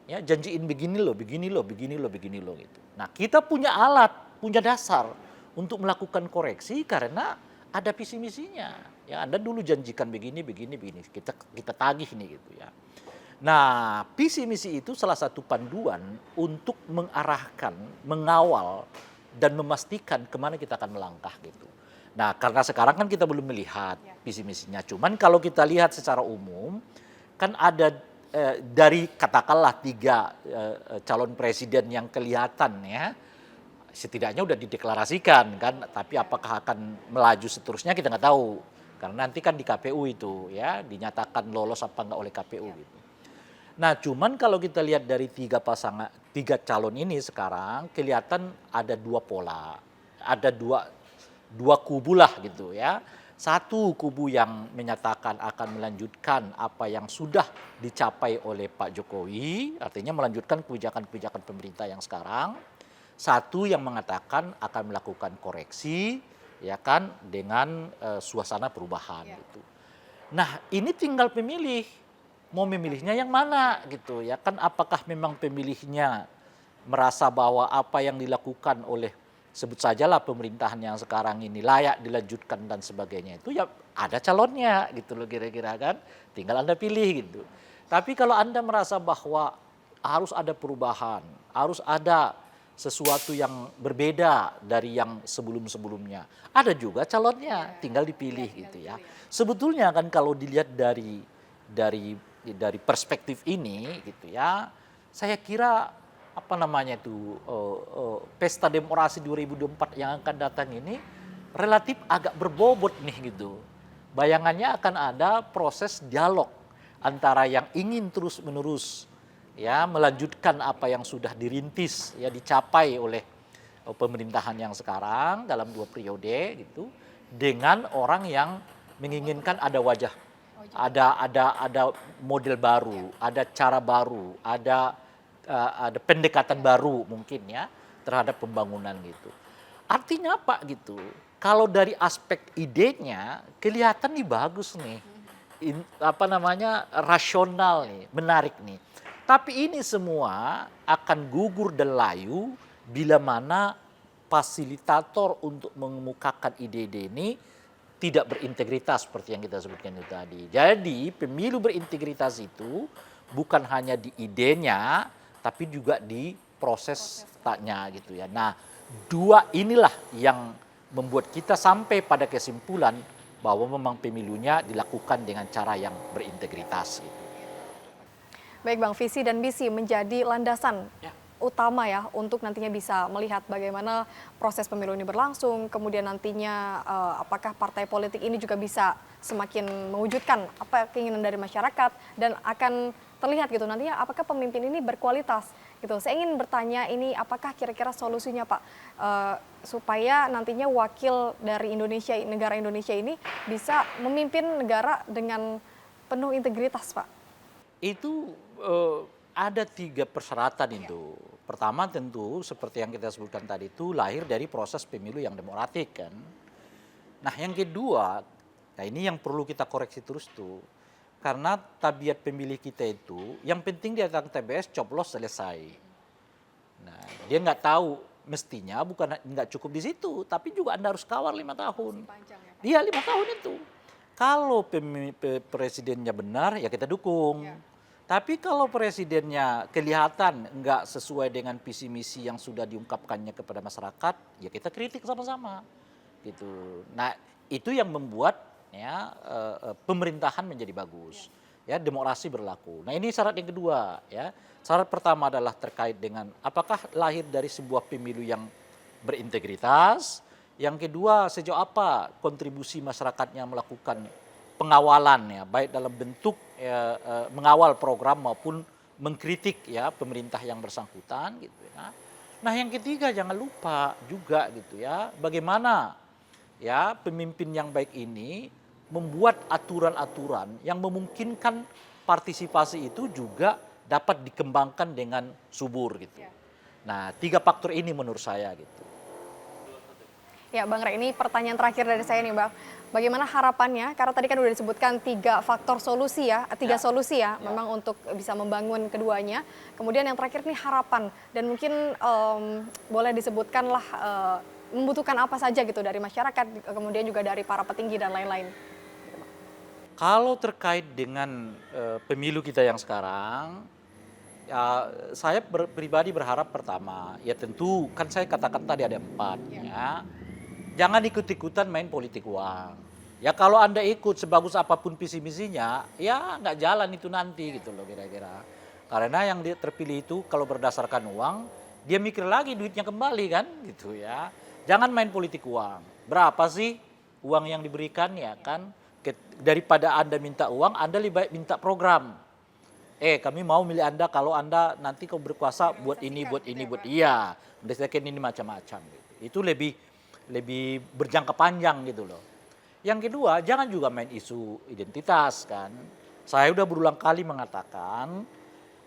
ya janjiin begini loh gitu. Nah kita punya alat, punya dasar untuk melakukan koreksi karena ada visi misinya. Ya Anda dulu janjikan begini. Kita tagih nih gitu ya. Nah visi misi itu salah satu panduan untuk mengarahkan, mengawal dan memastikan kemana kita akan melangkah gitu. Nah karena sekarang kan kita belum melihat visi misinya. Cuman kalau kita lihat secara umum kan ada dari katakanlah 3 calon presiden yang kelihatan ya, setidaknya udah dideklarasikan kan, tapi apakah akan melaju seterusnya kita nggak tahu, karena nanti kan di KPU itu ya dinyatakan lolos apa nggak oleh KPU gitu. Nah cuman kalau kita lihat dari 3 calon ini sekarang kelihatan ada 2 pola, ada dua kubu lah gitu ya. Satu kubu yang menyatakan akan melanjutkan apa yang sudah dicapai oleh Pak Jokowi, artinya melanjutkan kebijakan-kebijakan pemerintah yang sekarang. Satu yang mengatakan akan melakukan koreksi, ya kan, dengan suasana perubahan gitu. Nah ini tinggal pemilih, mau memilihnya yang mana gitu ya kan? Apakah memang pemilihnya merasa bahwa apa yang dilakukan oleh sebut sajalah pemerintahan yang sekarang ini layak dilanjutkan dan sebagainya, itu ya ada calonnya gitu loh kira-kira kan, tinggal Anda pilih gitu. Tapi kalau Anda merasa bahwa harus ada perubahan, harus ada sesuatu yang berbeda dari yang sebelum-sebelumnya, ada juga calonnya, tinggal dipilih gitu ya. Sebetulnya kan kalau dilihat dari perspektif ini gitu ya, saya kira pesta demokrasi 2024 yang akan datang ini relatif agak berbobot nih gitu. Bayangannya akan ada proses dialog antara yang ingin terus-menerus ya melanjutkan apa yang sudah dirintis ya dicapai oleh pemerintahan yang sekarang dalam 2 periode gitu, dengan orang yang menginginkan ada wajah ada model baru, ada cara baru, ada pendekatan baru mungkin ya terhadap pembangunan gitu. Artinya apa gitu? Kalau dari aspek idenya kelihatan nih bagus nih, rasional nih, menarik nih. Tapi ini semua akan gugur dan layu bila mana fasilitator untuk mengemukakan ide-ide ini tidak berintegritas seperti yang kita sebutkan itu tadi. Jadi pemilu berintegritas itu bukan hanya di idenya, tapi juga di proses taknya gitu ya. Nah, dua inilah yang membuat kita sampai pada kesimpulan bahwa memang pemilunya dilakukan dengan cara yang berintegritas gitu. Baik Bang, visi dan misi menjadi landasan utama ya untuk nantinya bisa melihat bagaimana proses pemilu ini berlangsung, kemudian nantinya apakah partai politik ini juga bisa semakin mewujudkan apa keinginan dari masyarakat dan akan terlihat gitu nantinya apakah pemimpin ini berkualitas gitu. Saya ingin bertanya ini apakah kira-kira solusinya Pak supaya nantinya wakil dari Indonesia, negara Indonesia ini bisa memimpin negara dengan penuh integritas Pak? Itu ada 3 persyaratan itu. Pertama tentu seperti yang kita sebutkan tadi itu lahir dari proses pemilu yang demokratik kan. Nah yang kedua, nah ini yang perlu kita koreksi terus tuh. Karena tabiat pemilih kita itu yang penting dia datang TBS coblos selesai. Nah dia nggak tahu mestinya bukan nggak cukup di situ, tapi juga Anda harus kawal 5 tahun. Iya 5 tahun itu. Kalau presidennya benar ya kita dukung. Tapi kalau presidennya kelihatan nggak sesuai dengan visi misi yang sudah diungkapkannya kepada masyarakat, ya kita kritik sama-sama, gitu. Nah itu yang membuat ya pemerintahan menjadi bagus, ya demokrasi berlaku. Nah ini syarat yang kedua, ya syarat pertama adalah terkait dengan apakah lahir dari sebuah pemilu yang berintegritas. Yang kedua sejauh apa kontribusi masyarakatnya melakukan pengawalan ya baik dalam bentuk mengawal program maupun mengkritik ya pemerintah yang bersangkutan gitu ya. Nah yang ketiga jangan lupa juga gitu ya bagaimana ya pemimpin yang baik ini membuat aturan-aturan yang memungkinkan partisipasi itu juga dapat dikembangkan dengan subur gitu. Nah 3 faktor ini menurut saya gitu. Ya Bang Rey, ini pertanyaan terakhir dari saya nih Bang. Bagaimana harapannya, karena tadi kan udah disebutkan 3 faktor solusi ya, 3 solusi ya, memang untuk bisa membangun keduanya. Kemudian yang terakhir nih harapan, dan mungkin boleh disebutkanlah membutuhkan apa saja gitu dari masyarakat, kemudian juga dari para petinggi dan lain-lain. Kalau terkait dengan pemilu kita yang sekarang, ya, saya pribadi berharap pertama, ya tentu kan saya katakan tadi ada 4 ya. Jangan ikut-ikutan main politik uang. Ya kalau Anda ikut sebagus apapun visi misinya, ya nggak jalan itu nanti gitu loh kira-kira. Karena yang dia terpilih itu kalau berdasarkan uang, dia mikir lagi duitnya kembali kan gitu ya. Jangan main politik uang. Berapa sih uang yang diberikan ya kan? Daripada Anda minta uang, Anda lebih baik minta program. Kami mau milih Anda kalau Anda nanti kau berkuasa buat ini, buat ini, buat iya. Mendesakan ini macam-macam gitu. Itu lebih berjangka panjang gitu loh. Yang kedua, jangan juga main isu identitas kan. Saya udah berulang kali mengatakan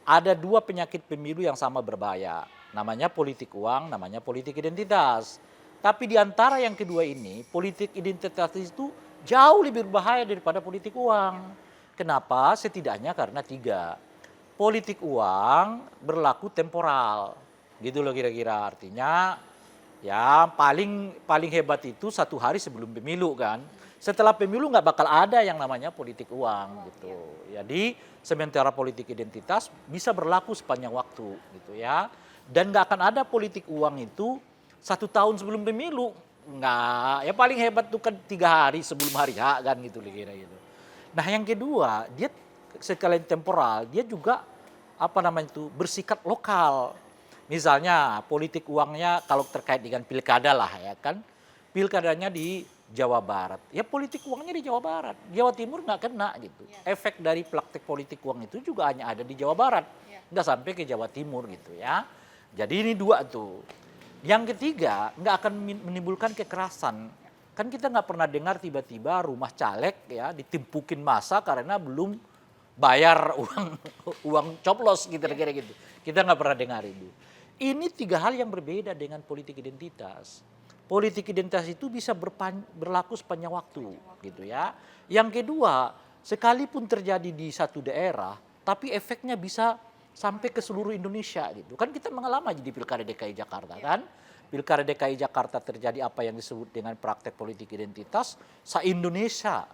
ada 2 penyakit pemilu yang sama berbahaya. Namanya politik uang, namanya politik identitas. Tapi di antara yang kedua ini, politik identitas itu jauh lebih berbahaya daripada politik uang. Kenapa? Setidaknya karena 3. Politik uang berlaku temporal. Gitu loh kira-kira artinya. Ya paling hebat itu 1 hari sebelum pemilu kan. Setelah pemilu nggak bakal ada yang namanya politik uang gitu. Jadi sementara politik identitas bisa berlaku sepanjang waktu gitu ya. Dan nggak akan ada politik uang itu 1 tahun sebelum pemilu. Nggak, ya paling hebat tuh kan 3 hari sebelum hari H kan gitu kira gitu. Nah yang kedua dia sekalian temporal, dia juga bersikap lokal. Misalnya politik uangnya kalau terkait dengan pilkada lah ya kan. Pilkadanya di Jawa Barat. Ya politik uangnya di Jawa Barat. Jawa Timur nggak kena gitu. Efek dari praktek politik uang itu juga hanya ada di Jawa Barat. Nggak sampai ke Jawa Timur gitu ya. Jadi ini 2 tuh. Yang ketiga nggak akan menimbulkan kekerasan. Kan kita nggak pernah dengar tiba-tiba rumah caleg ya ditimpukin massa karena belum bayar uang coplos gitu kira-kira gitu. Kita nggak pernah dengar itu. Ini 3 hal yang berbeda dengan politik identitas. Politik identitas itu bisa berlaku sepanjang waktu gitu ya. Yang kedua, sekalipun terjadi di satu daerah, tapi efeknya bisa sampai ke seluruh Indonesia gitu. Kan kita mengalami di Pilkada DKI Jakarta kan. Pilkada DKI Jakarta terjadi apa yang disebut dengan praktek politik identitas se-Indonesia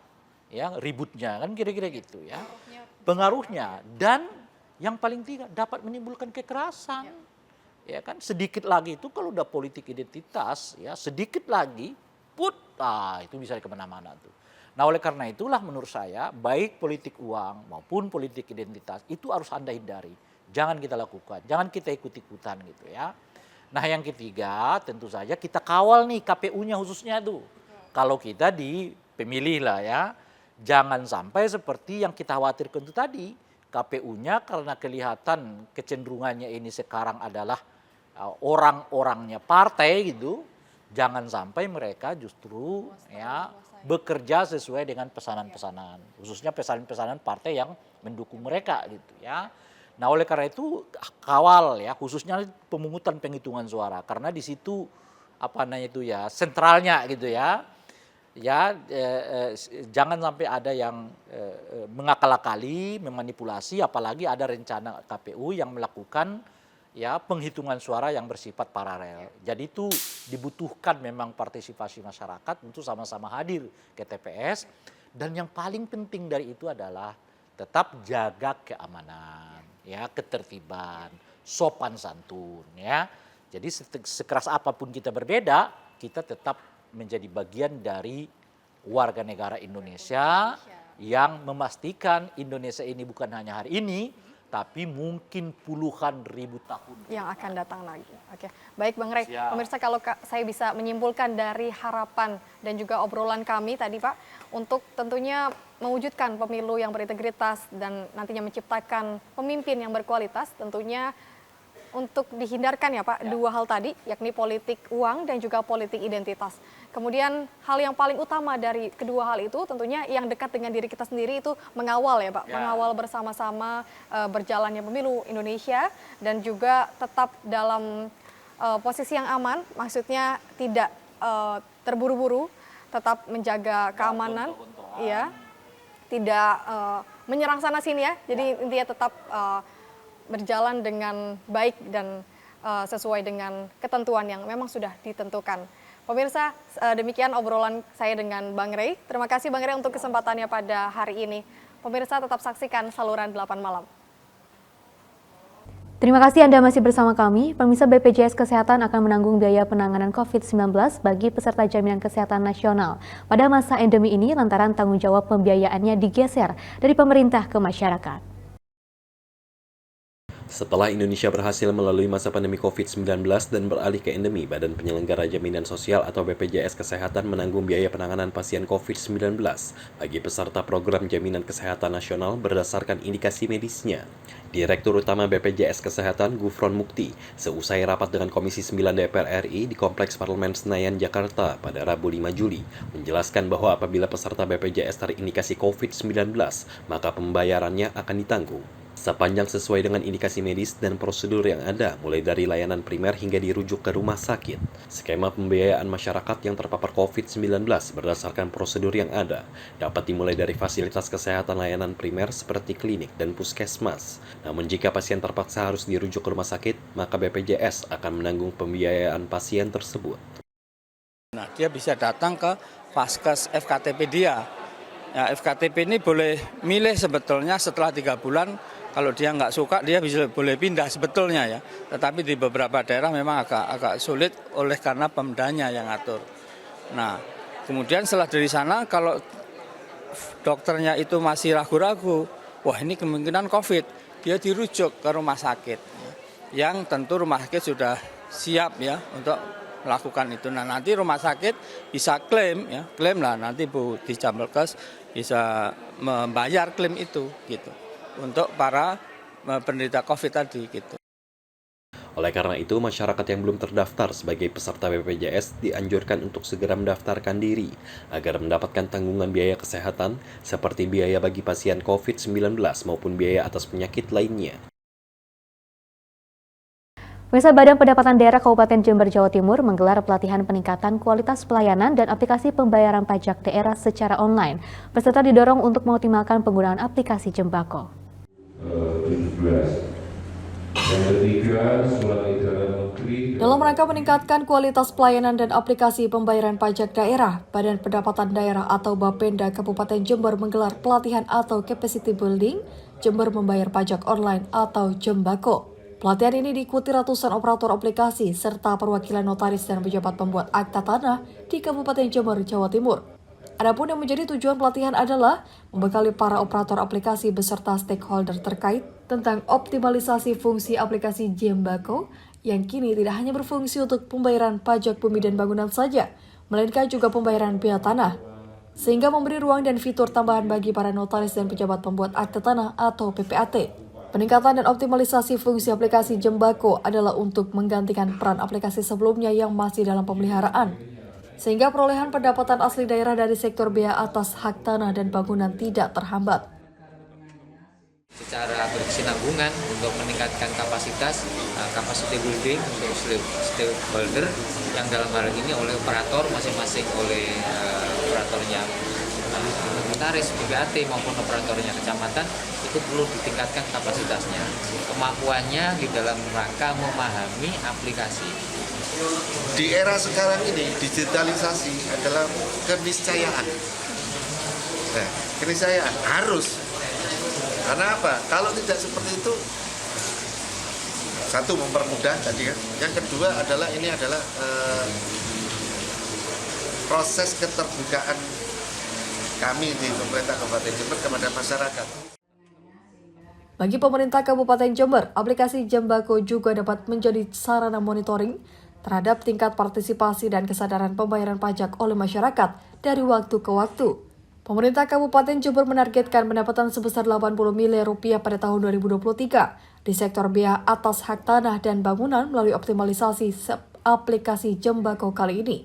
ya ributnya kan kira-kira gitu ya. Pengaruhnya dan yang paling tidak dapat menimbulkan kekerasan. Ya kan sedikit lagi itu kalau udah politik identitas ya sedikit lagi itu bisa kemana-mana tuh. Nah oleh karena itulah menurut saya baik politik uang maupun politik identitas itu harus Anda hindari. Jangan kita lakukan, jangan kita ikut-ikutan gitu ya. Nah yang ketiga tentu saja kita kawal nih KPU-nya khususnya tuh. Kalau kita di pemilih lah ya, jangan sampai seperti yang kita khawatirkan itu tadi. KPU-nya karena kelihatan kecenderungannya ini sekarang adalah orang-orangnya partai gitu, jangan sampai mereka justru ya bekerja sesuai dengan pesanan-pesanan, khususnya pesanan-pesanan partai yang mendukung mereka gitu ya. Nah oleh karena itu kawal ya khususnya pemungutan penghitungan suara karena di situ sentralnya gitu ya. Jangan sampai ada yang mengakal-akali, memanipulasi, apalagi ada rencana KPU yang melakukan ya penghitungan suara yang bersifat paralel. Jadi itu dibutuhkan memang partisipasi masyarakat untuk sama-sama hadir ke TPS dan yang paling penting dari itu adalah tetap jaga keamanan, ya ketertiban, sopan santun, ya. Jadi sekeras apapun kita berbeda, kita tetap menjadi bagian dari warga negara Indonesia yang memastikan Indonesia ini bukan hanya hari ini, tapi mungkin puluhan ribu tahun yang akan datang lagi. Oke, baik Bang Rey. Siap. Pemirsa kalau saya bisa menyimpulkan dari harapan dan juga obrolan kami tadi Pak, untuk tentunya mewujudkan pemilu yang berintegritas dan nantinya menciptakan pemimpin yang berkualitas, tentunya untuk dihindarkan ya Pak, dua hal tadi, yakni politik uang dan juga politik identitas. Kemudian hal yang paling utama dari kedua hal itu tentunya yang dekat dengan diri kita sendiri itu mengawal ya Pak, mengawal bersama-sama berjalannya pemilu Indonesia dan juga tetap dalam posisi yang aman, maksudnya tidak terburu-buru, tetap menjaga keamanan, ya, tidak menyerang sana sini ya, jadi intinya tetap berjalan dengan baik dan sesuai dengan ketentuan yang memang sudah ditentukan. Pemirsa, demikian obrolan saya dengan Bang Rey. Terima kasih Bang Rey untuk kesempatannya pada hari ini. Pemirsa tetap saksikan saluran 8 malam. Terima kasih Anda masih bersama kami. Pemirsa, BPJS Kesehatan akan menanggung biaya penanganan COVID-19 bagi peserta jaminan kesehatan nasional pada masa endemi ini lantaran tanggung jawab pembiayaannya digeser dari pemerintah ke masyarakat. Setelah Indonesia berhasil melalui masa pandemi COVID-19 dan beralih ke endemi, Badan Penyelenggara Jaminan Sosial atau BPJS Kesehatan menanggung biaya penanganan pasien COVID-19 bagi peserta program Jaminan Kesehatan Nasional berdasarkan indikasi medisnya. Direktur Utama BPJS Kesehatan Gufron Mukti, seusai rapat dengan Komisi 9 DPR RI di Kompleks Parlemen Senayan, Jakarta pada Rabu 5 Juli, menjelaskan bahwa apabila peserta BPJS terindikasi COVID-19, maka pembayarannya akan ditanggung sepanjang sesuai dengan indikasi medis dan prosedur yang ada, mulai dari layanan primer hingga dirujuk ke rumah sakit. Skema pembiayaan masyarakat yang terpapar COVID-19 berdasarkan prosedur yang ada dapat dimulai dari fasilitas kesehatan layanan primer seperti klinik dan puskesmas. Namun jika pasien terpaksa harus dirujuk ke rumah sakit, maka BPJS akan menanggung pembiayaan pasien tersebut. Nah, dia bisa datang ke Vaskes FKTP dia. Ya, FKTP ini boleh milih sebetulnya setelah 3 bulan. Kalau dia nggak suka, dia boleh pindah sebetulnya ya. Tetapi di beberapa daerah memang agak sulit oleh karena pemdanya yang atur. Nah, kemudian setelah dari sana kalau dokternya itu masih ragu-ragu, wah ini kemungkinan COVID, dia dirujuk ke rumah sakit. Yang tentu rumah sakit sudah siap ya untuk melakukan itu. Nah nanti rumah sakit bisa klaim lah nanti Bu Dijambelkes bisa membayar klaim itu gitu. Untuk para penderita COVID tadi gitu. Oleh karena itu, masyarakat yang belum terdaftar sebagai peserta BPJS dianjurkan untuk segera mendaftarkan diri agar mendapatkan tanggungan biaya kesehatan seperti biaya bagi pasien COVID-19 maupun biaya atas penyakit lainnya. Pemirsa, Badan Pendapatan Daerah Kabupaten Jember, Jawa Timur menggelar pelatihan peningkatan kualitas pelayanan dan aplikasi pembayaran pajak daerah secara online. Peserta didorong untuk mengoptimalkan penggunaan aplikasi Jembako. Dalam rangka meningkatkan kualitas pelayanan dan aplikasi pembayaran pajak daerah, Badan Pendapatan Daerah atau Bapenda Kabupaten Jember menggelar pelatihan atau capacity building Jember membayar pajak online atau Jembako. Pelatihan ini diikuti ratusan operator aplikasi serta perwakilan notaris dan pejabat pembuat akta tanah di Kabupaten Jember, Jawa Timur. Adapun yang menjadi tujuan pelatihan adalah membekali para operator aplikasi beserta stakeholder terkait tentang optimalisasi fungsi aplikasi Jembako yang kini tidak hanya berfungsi untuk pembayaran pajak bumi dan bangunan saja, melainkan juga pembayaran biaya tanah, sehingga memberi ruang dan fitur tambahan bagi para notaris dan pejabat pembuat akta tanah atau PPAT. Peningkatan dan optimalisasi fungsi aplikasi Jembako adalah untuk menggantikan peran aplikasi sebelumnya yang masih dalam pemeliharaan, sehingga perolehan pendapatan asli daerah dari sektor biaya atas hak tanah dan bangunan tidak terhambat. Secara berkesinambungan untuk meningkatkan kapasitas, capacity building untuk stakeholder yang dalam hal ini oleh operator masing-masing, oleh operatornya notaris, PPAT maupun operatornya kecamatan, itu perlu ditingkatkan kapasitasnya, kemampuannya di dalam rangka memahami aplikasi. Di era sekarang ini digitalisasi adalah keniscayaan. Nah, keniscayaan harus. Karena apa? Kalau tidak seperti itu, satu mempermudah tadi kan. Yang kedua adalah ini adalah proses keterbukaan kami di pemerintah Kabupaten Jember kepada masyarakat. Bagi pemerintah Kabupaten Jember, aplikasi Jembako juga dapat menjadi sarana monitoring terhadap tingkat partisipasi dan kesadaran pembayaran pajak oleh masyarakat dari waktu ke waktu. Pemerintah Kabupaten Jember menargetkan pendapatan sebesar 80 miliar rupiah pada tahun 2023 di sektor biaya atas hak tanah dan bangunan melalui optimalisasi aplikasi Jembako kali ini.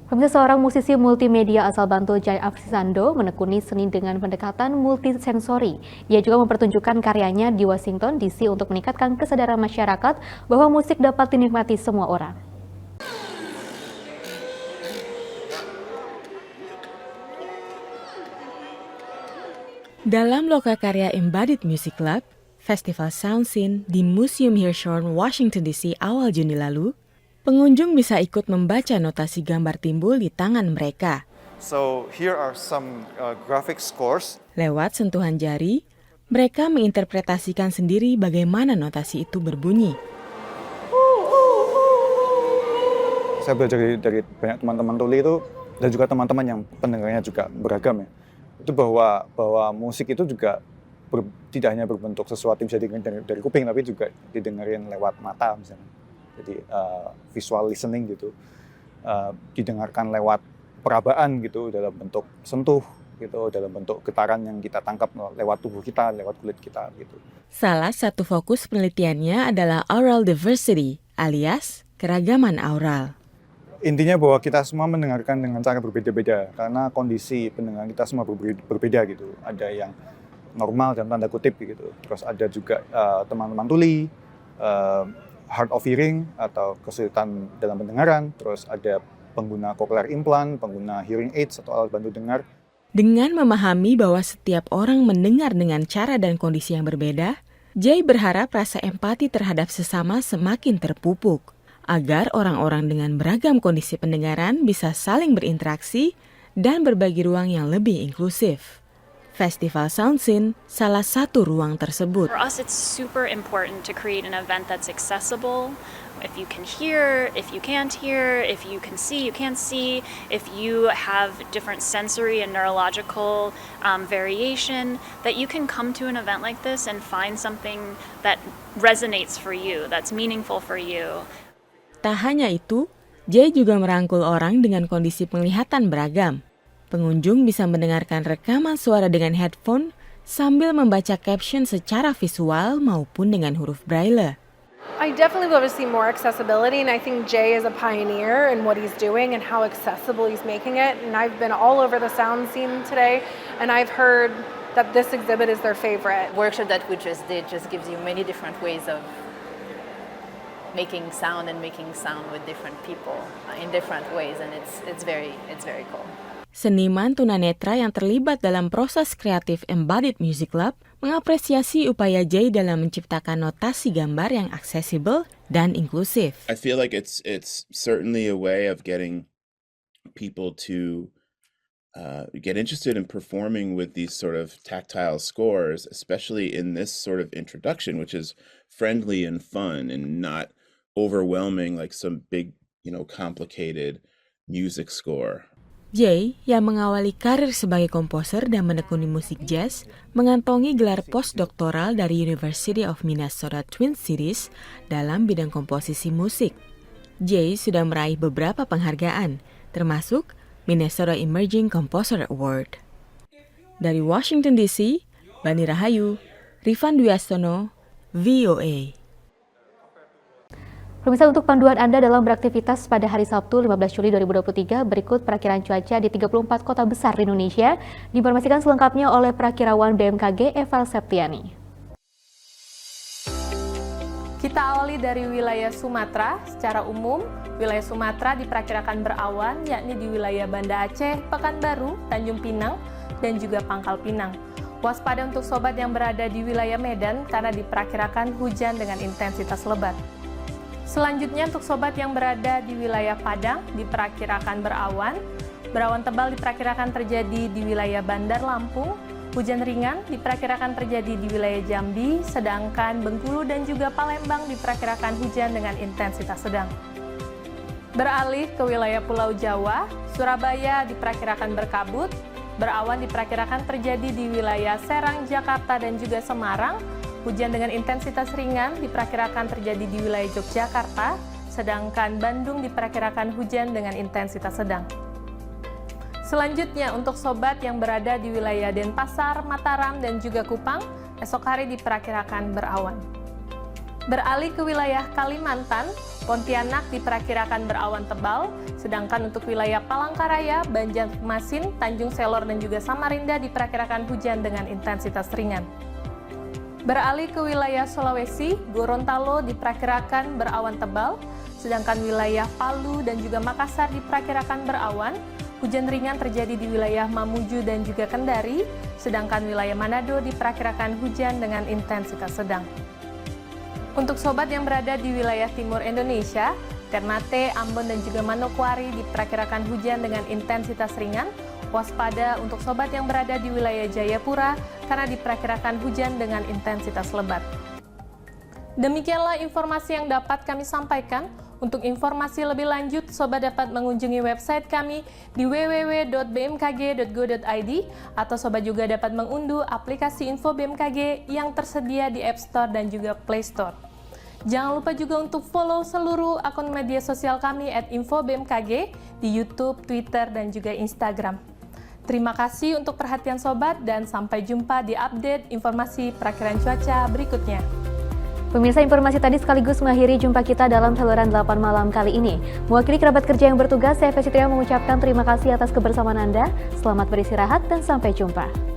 Pemirsa, seorang musisi multimedia asal Bantul, Jai Afsisando, menekuni seni dengan pendekatan multisensori. Ia juga mempertunjukkan karyanya di Washington DC untuk meningkatkan kesadaran masyarakat bahwa musik dapat dinikmati semua orang. Dalam lokakarya Embodied Music Lab, Festival Sound Scene di Museum Hirshhorn, Washington DC awal Juni lalu, pengunjung bisa ikut membaca notasi gambar timbul di tangan mereka. So here are some graphic scores. Lewat sentuhan jari, mereka menginterpretasikan sendiri bagaimana notasi itu berbunyi. Saya belajar dari banyak teman-teman tuli itu, dan juga teman-teman yang pendengarnya juga beragam ya. Itu bahwa musik itu juga tidak hanya berbentuk sesuatu yang bisa didengar dari kuping, tapi juga didengarin lewat mata misalnya. Jadi visual listening gitu, didengarkan lewat perabaan gitu, dalam bentuk sentuh gitu, dalam bentuk getaran yang kita tangkap lewat tubuh kita, lewat kulit kita gitu. Salah satu fokus penelitiannya adalah aural diversity, alias keragaman aural. Intinya bahwa kita semua mendengarkan dengan cara berbeda-beda, karena kondisi pendengaran kita semua berbeda gitu. Ada yang normal dalam tanda kutip gitu, terus ada juga teman-teman tuli, hard of hearing atau kesulitan dalam pendengaran, terus ada pengguna cochlear implant, pengguna hearing aids atau alat bantu dengar. Dengan memahami bahwa setiap orang mendengar dengan cara dan kondisi yang berbeda, Jay berharap rasa empati terhadap sesama semakin terpupuk, agar orang-orang dengan beragam kondisi pendengaran bisa saling berinteraksi dan berbagi ruang yang lebih inklusif. Festival Sound Scene salah satu ruang tersebut. For us, it's super important to create an event that's accessible. If you can hear, if you can't hear, if you can see, you can't see, if you have different sensory and neurological variation, that you can come to an event like this and find something that resonates for you, that's meaningful for you. Tak hanya itu, Jay juga merangkul orang dengan kondisi penglihatan beragam. Pengunjung bisa mendengarkan rekaman suara dengan headphone sambil membaca caption secara visual maupun dengan huruf Braille. I definitely love to see more accessibility, and I think Jay is a pioneer in what he's doing and how accessible he's making it. And I've been all over the sound scene today, and I've heard that this exhibit is their favorite. Workshop that we just did just gives you many different ways of making sound with different people in different ways, and it's very cool. Seniman tunanetra yang terlibat dalam proses kreatif Embodied Music Lab mengapresiasi upaya Jay dalam menciptakan notasi gambar yang aksesibel dan inklusif. I feel like it's certainly a way of getting people to get interested in performing with these sort of tactile scores, especially in this sort of introduction, which is friendly and fun and not overwhelming like some big, complicated music score. Jay, yang mengawali karir sebagai komposer dan menekuni musik jazz, mengantongi gelar postdoktoral dari University of Minnesota Twin Cities dalam bidang komposisi musik. Jay sudah meraih beberapa penghargaan, termasuk Minnesota Emerging Composer Award. Dari Washington DC, Bani Rahayu, Rifan Dwi Astono, VOA. Pemirsa, untuk panduan Anda dalam beraktivitas pada hari Sabtu 15 Juli 2023, berikut perakiraan cuaca di 34 kota besar di Indonesia, diinformasikan selengkapnya oleh perakirawan BMKG Eva Septiani. Kita awali dari wilayah Sumatera. Secara umum, wilayah Sumatera diperkirakan berawan, yakni di wilayah Banda Aceh, Pekanbaru, Tanjung Pinang, dan juga Pangkal Pinang. Waspada untuk sobat yang berada di wilayah Medan karena diperkirakan hujan dengan intensitas lebat. Selanjutnya untuk sobat yang berada di wilayah Padang diperkirakan berawan. Berawan tebal diperkirakan terjadi di wilayah Bandar Lampung. Hujan ringan diperkirakan terjadi di wilayah Jambi, sedangkan Bengkulu dan juga Palembang diperkirakan hujan dengan intensitas sedang. Beralih ke wilayah Pulau Jawa, Surabaya diperkirakan berkabut. Berawan diperkirakan terjadi di wilayah Serang, Jakarta dan juga Semarang. Hujan dengan intensitas ringan diperkirakan terjadi di wilayah Yogyakarta, sedangkan Bandung diperkirakan hujan dengan intensitas sedang. Selanjutnya untuk sobat yang berada di wilayah Denpasar, Mataram, dan juga Kupang, esok hari diperkirakan berawan. Beralih ke wilayah Kalimantan, Pontianak diperkirakan berawan tebal, sedangkan untuk wilayah Palangkaraya, Banjarmasin, Tanjung Selor, dan juga Samarinda diperkirakan hujan dengan intensitas ringan. Beralih ke wilayah Sulawesi, Gorontalo diperkirakan berawan tebal, sedangkan wilayah Palu dan juga Makassar diperkirakan berawan. Hujan ringan terjadi di wilayah Mamuju dan juga Kendari, sedangkan wilayah Manado diperkirakan hujan dengan intensitas sedang. Untuk sobat yang berada di wilayah timur Indonesia, Ternate, Ambon dan juga Manokwari diperkirakan hujan dengan intensitas ringan. Waspada untuk sobat yang berada di wilayah Jayapura karena diperkirakan hujan dengan intensitas lebat. Demikianlah informasi yang dapat kami sampaikan. Untuk informasi lebih lanjut, sobat dapat mengunjungi website kami di www.bmkg.go.id atau sobat juga dapat mengunduh aplikasi Info BMKG yang tersedia di App Store dan juga Play Store. Jangan lupa juga untuk follow seluruh akun media sosial kami @infobmkg di YouTube, Twitter, dan juga Instagram. Terima kasih untuk perhatian sobat dan sampai jumpa di update informasi perakiraan cuaca berikutnya. Pemirsa, informasi tadi sekaligus mengakhiri jumpa kita dalam saluran 8 malam kali ini. Mewakili kerabat kerja yang bertugas, saya Fitria mengucapkan terima kasih atas kebersamaan Anda. Selamat beristirahat dan sampai jumpa.